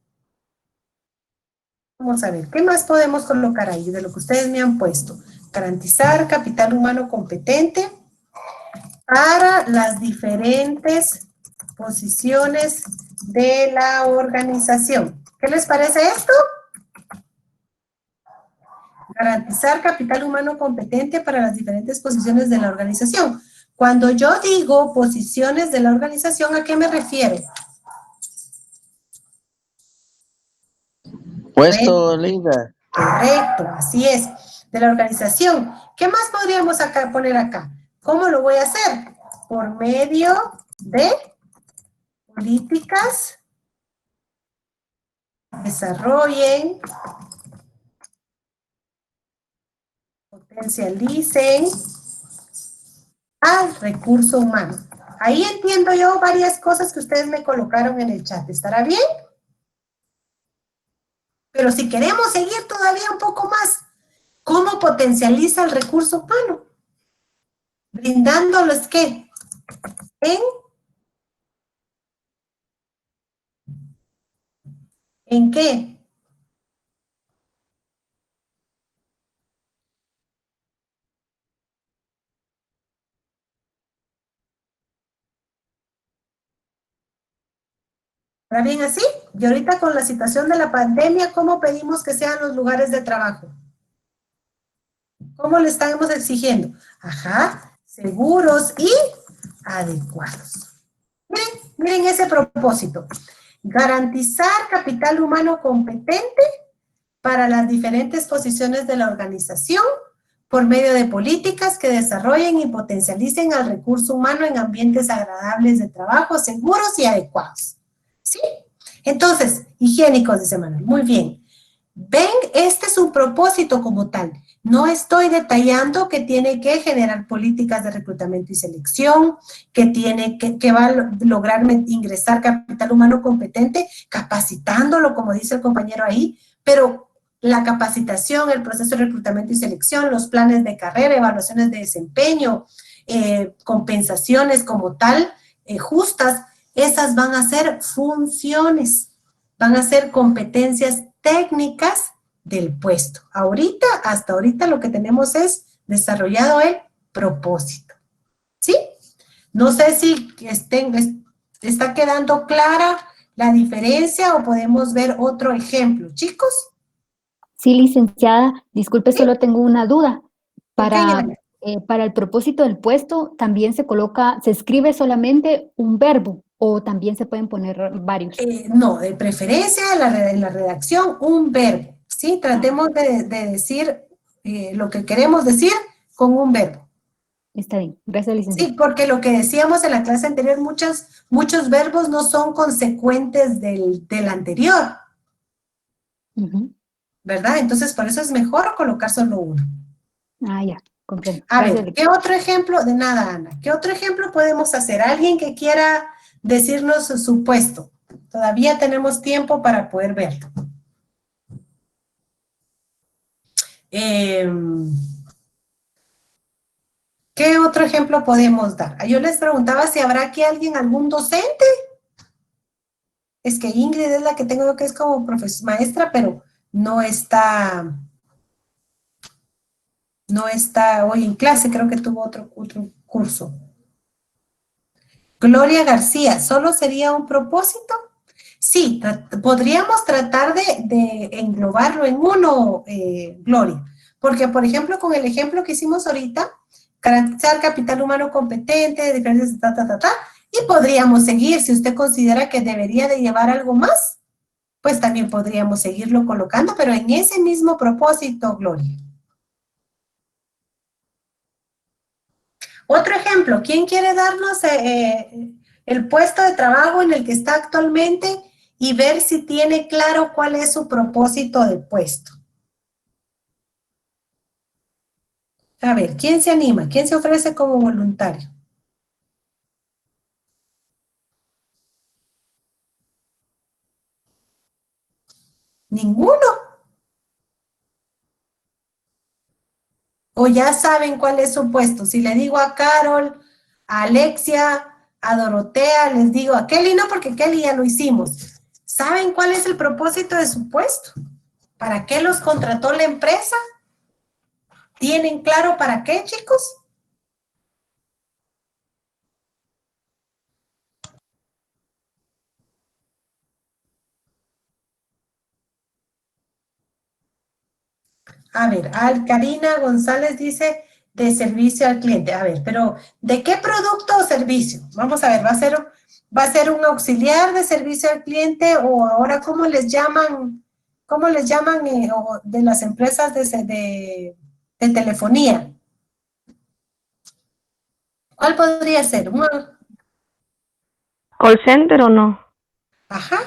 Vamos a ver, ¿qué más podemos colocar ahí de lo que ustedes me han puesto? Garantizar capital humano competente para las diferentes posiciones de la organización. ¿Qué les parece esto? Garantizar capital humano competente para las diferentes posiciones de la organización. Cuando yo digo posiciones de la organización, ¿a qué me refiero? Puesto, Linda. Correcto, así es. De la organización. ¿Qué más podríamos poner acá? ¿Cómo lo voy a hacer? Por medio de políticas, desarrollen, potencialicen al recurso humano. Ahí entiendo yo varias cosas que ustedes me colocaron en el chat. ¿Estará bien? Pero si queremos seguir todavía un poco más, ¿cómo potencializa el recurso humano? Brindándoles, ¿qué? ¿En qué? ¿Está bien así? Y ahorita con la situación de la pandemia, ¿cómo pedimos que sean los lugares de trabajo? ¿Cómo le estamos exigiendo? Ajá, seguros y adecuados. Miren ese propósito. Garantizar capital humano competente para las diferentes posiciones de la organización por medio de políticas que desarrollen y potencialicen al recurso humano en ambientes agradables de trabajo, seguros y adecuados. ¿Sí? Entonces, higiénicos, dice Manuel. Muy bien. Ven, este es un propósito como tal. No estoy detallando que tiene que generar políticas de reclutamiento y selección, que va a lograr ingresar capital humano competente, capacitándolo, como dice el compañero ahí, pero la capacitación, el proceso de reclutamiento y selección, los planes de carrera, evaluaciones de desempeño, compensaciones como tal, justas, esas van a ser funciones, van a ser competencias técnicas del puesto. Hasta ahorita lo que tenemos es desarrollado el propósito. ¿Sí? No sé si está quedando clara la diferencia o podemos ver otro ejemplo. Chicos. Sí, licenciada, disculpe, Sí. solo tengo una duda. Para, Ok, para el propósito del puesto, ¿también se escribe solamente un verbo o también se pueden poner varios? no, de preferencia en la redacción un verbo, ¿sí? Tratemos de decir lo que queremos decir con un verbo. Está bien, gracias, licenciada. Sí, porque lo que decíamos en la clase anterior, muchos verbos no son consecuentes del anterior, ¿verdad? Entonces, por eso es mejor colocar solo uno. Ah, ya, comprendo. A Gracias, ver, ¿qué otro ejemplo? De nada, Ana. ¿Qué otro ejemplo podemos hacer? ¿Alguien que quiera decirnos su puesto? Todavía tenemos tiempo para poder verlo. ¿Qué otro ejemplo podemos dar? Yo les preguntaba si habrá aquí algún docente. Es que Ingrid es la que tengo que es como maestra, pero no está hoy en clase, creo que tuvo otro curso. Gloria García, ¿solo sería un propósito? Sí, podríamos tratar de englobarlo en uno, Gloria, porque por ejemplo, con el ejemplo que hicimos ahorita, garantizar capital humano competente, diferencias, y podríamos seguir, si usted considera que debería de llevar algo más, pues también podríamos seguirlo colocando, pero en ese mismo propósito, Gloria. Otro ejemplo, ¿quién quiere darnos el puesto de trabajo en el que está actualmente y ver si tiene claro cuál es su propósito de puesto? A ver, ¿quién se anima? ¿Quién se ofrece como voluntario? ¿Ninguno? ¿O ya saben cuál es su puesto? Si le digo a Carol, a Alexia, a Dorotea, les digo a Kelly, no, porque Kelly ya lo hicimos. ¿Saben cuál es el propósito de su puesto? ¿Para qué los contrató la empresa? ¿Tienen claro para qué, chicos? A ver, Karina González dice de servicio al cliente. A ver, pero ¿de qué producto o servicio? Vamos a ver, ¿va a ser un auxiliar de servicio al cliente o ahora cómo les llaman de las empresas de telefonía? ¿Cuál podría ser? ¿Call center o no? Ajá.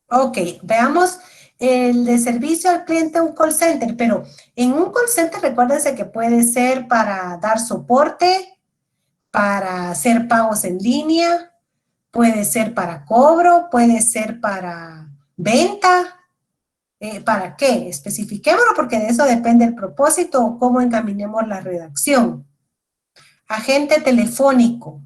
Ok, veamos el de servicio al cliente, un call center, pero en un call center recuérdense que puede ser para dar soporte, para hacer pagos en línea, puede ser para cobro, puede ser para venta. ¿Para qué? Especifiquémoslo porque de eso depende el propósito o cómo encaminemos la redacción. Agente telefónico.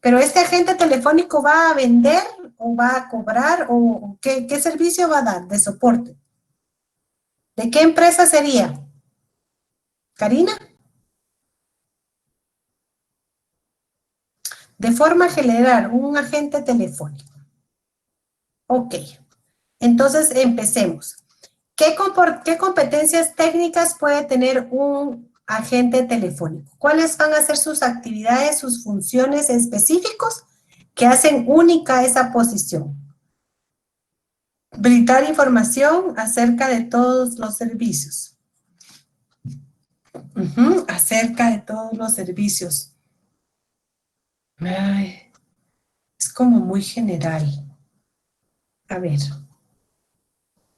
Pero este agente telefónico va a vender o va a cobrar o ¿qué servicio va a dar de soporte? ¿De qué empresa sería? ¿Karina? De forma general, un agente telefónico. Ok. Entonces, empecemos. ¿Qué competencias técnicas puede tener un agente telefónico? ¿Cuáles van a ser sus actividades, sus funciones específicos que hacen única esa posición? Brindar información acerca de todos los servicios. Acerca de todos los servicios. Ay, es como muy general. A ver.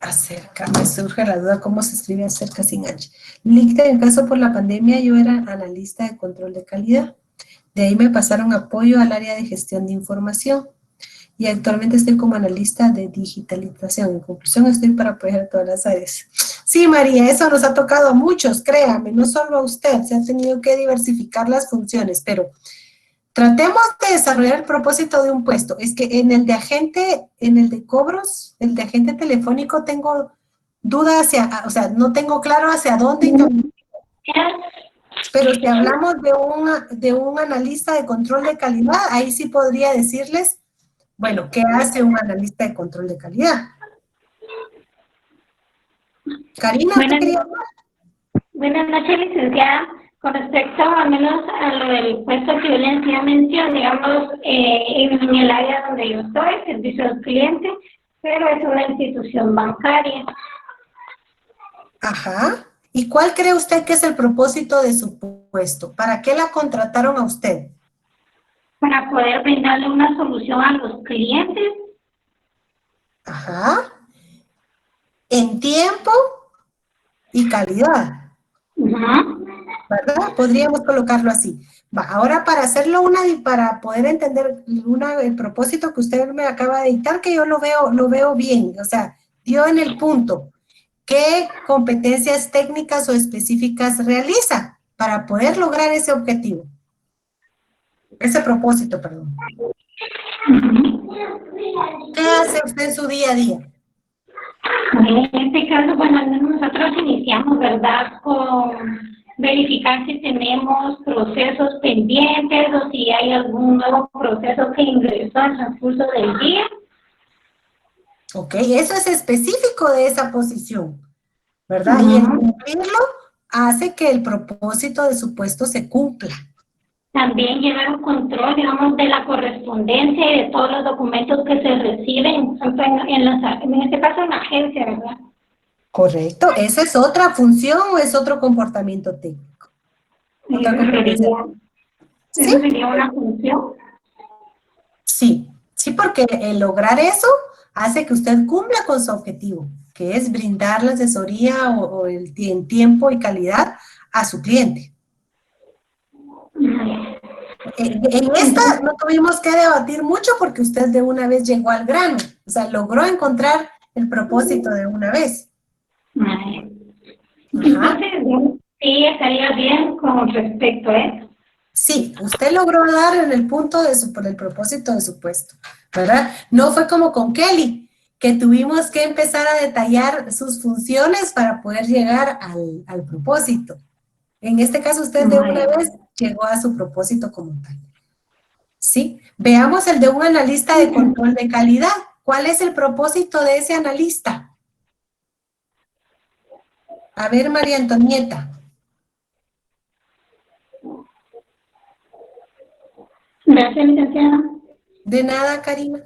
Acerca, me surge la duda cómo se escribe acerca sin H. En el caso por la pandemia yo era analista de control de calidad. De ahí me pasaron apoyo al área de gestión de información. Y actualmente estoy como analista de digitalización. En conclusión, estoy para apoyar a todas las áreas. Sí, María, eso nos ha tocado a muchos, créame, no solo a usted. Se han tenido que diversificar las funciones, pero tratemos de desarrollar el propósito de un puesto. Es que en el de agente, en el de cobros, el de agente telefónico, tengo duda o sea, no tengo claro hacia dónde. Pero si hablamos de un analista de control de calidad, ahí sí podría decirles, bueno, ¿qué hace un analista de control de calidad? Karina, ¿usted quería hablar? Buenas noches, licenciada. Con respecto al menos a lo del puesto que yo le hacía mención, digamos, en el área donde yo estoy, servicio al cliente, pero es una institución bancaria. Ajá. ¿Y cuál cree usted que es el propósito de su puesto? ¿Para qué la contrataron a usted? Para poder brindarle una solución a los clientes. Ajá. En tiempo y calidad. ¿Verdad? Podríamos colocarlo así. Ahora para hacerlo para poder entender el propósito que usted me acaba de dictar, que yo lo veo bien, o sea, dio en el punto. ¿Qué competencias técnicas o específicas realiza para poder lograr ese objetivo? Ese propósito, perdón. ¿Qué hace usted en su día a día? En este caso, bueno, nosotros iniciamos, ¿verdad?, con verificar si tenemos procesos pendientes o si hay algún nuevo proceso que ingresó al transcurso del día. Ok, eso es específico de esa posición, ¿verdad? Y el cumplirlo hace que el propósito de su puesto se cumpla. También llevar un control, digamos, de la correspondencia y de todos los documentos que se reciben, tanto en este caso en la agencia, ¿verdad? Correcto, ¿esa es otra función o es otro comportamiento técnico? Otra competencia. ¿Sí? ¿Eso sería una función? Sí, sí, porque el lograr eso hace que usted cumpla con su objetivo, que es brindar la asesoría en tiempo y calidad a su cliente. En esta no tuvimos que debatir mucho porque usted de una vez llegó al grano, o sea, logró encontrar el propósito de una vez. Entonces, sí, estaría bien con respecto a eso. Sí, usted logró dar en el punto por el propósito de su puesto, ¿verdad? No fue como con Kelly, que tuvimos que empezar a detallar sus funciones para poder llegar al propósito. En este caso, usted de una vez llegó a su propósito como tal. ¿Sí? Veamos el de un analista de control de calidad. ¿Cuál es el propósito de ese analista? A ver, María Antonieta. Gracias, licenciada. De nada, Karina.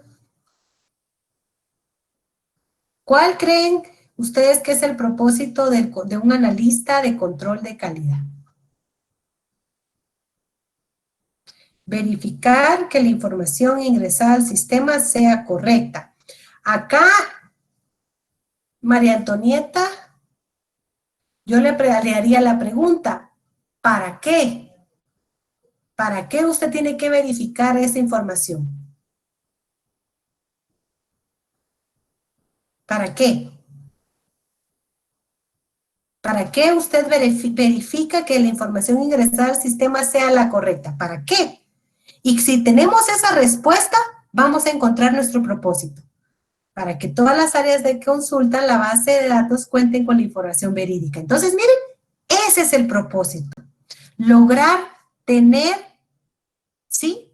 ¿Cuál creen ustedes que es el propósito de un analista de control de calidad? Verificar que la información ingresada al sistema sea correcta. Acá, María Antonieta, yo le haría la pregunta, ¿para qué? ¿Para qué usted tiene que verificar esa información? ¿Para qué? ¿Para qué usted verifica que la información ingresada al sistema sea la correcta? ¿Para qué? Y si tenemos esa respuesta, vamos a encontrar nuestro propósito. Para que todas las áreas de consulta en la base de datos cuenten con la información verídica. Entonces, miren, ese es el propósito. Lograr tener, ¿sí?,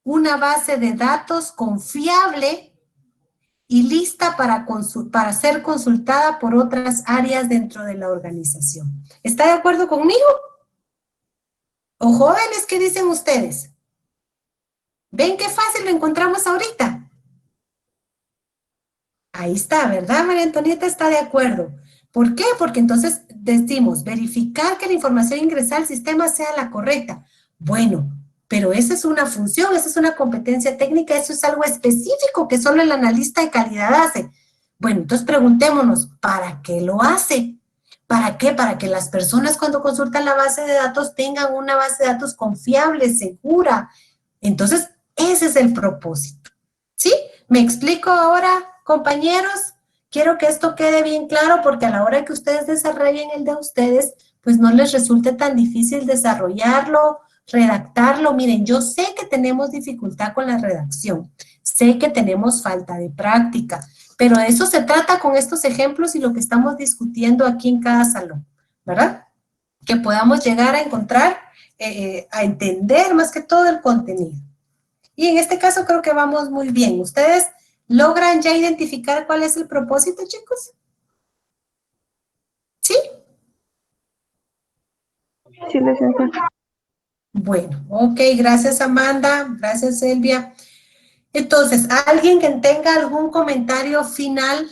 una base de datos confiable y lista para ser consultada por otras áreas dentro de la organización. ¿Está de acuerdo conmigo? ¿O jóvenes, qué dicen ustedes? ¿Ven qué fácil lo encontramos ahorita? Ahí está, ¿verdad? María Antonieta está de acuerdo. ¿Por qué? Porque entonces decimos, verificar que la información ingresada al sistema sea la correcta. Bueno, pero esa es una función, esa es una competencia técnica, eso es algo específico que solo el analista de calidad hace. Bueno, entonces preguntémonos, ¿para qué lo hace? ¿Para qué? Para que las personas cuando consultan la base de datos tengan una base de datos confiable, segura. Entonces, ese es el propósito. ¿Sí? ¿Me explico ahora, compañeros? Quiero que esto quede bien claro porque a la hora que ustedes desarrollen el de ustedes, pues no les resulte tan difícil desarrollarlo, redactarlo. Miren, yo sé que tenemos dificultad con la redacción, sé que tenemos falta de práctica, pero de eso se trata con estos ejemplos y lo que estamos discutiendo aquí en cada salón, ¿verdad? Que podamos llegar a encontrar, a entender más que todo el contenido. Y en este caso creo que vamos muy bien. ¿Ustedes logran ya identificar cuál es el propósito, chicos? ¿Sí? Sí, licenciada. Bueno, ok, gracias Amanda, gracias Silvia. Entonces, ¿alguien que tenga algún comentario final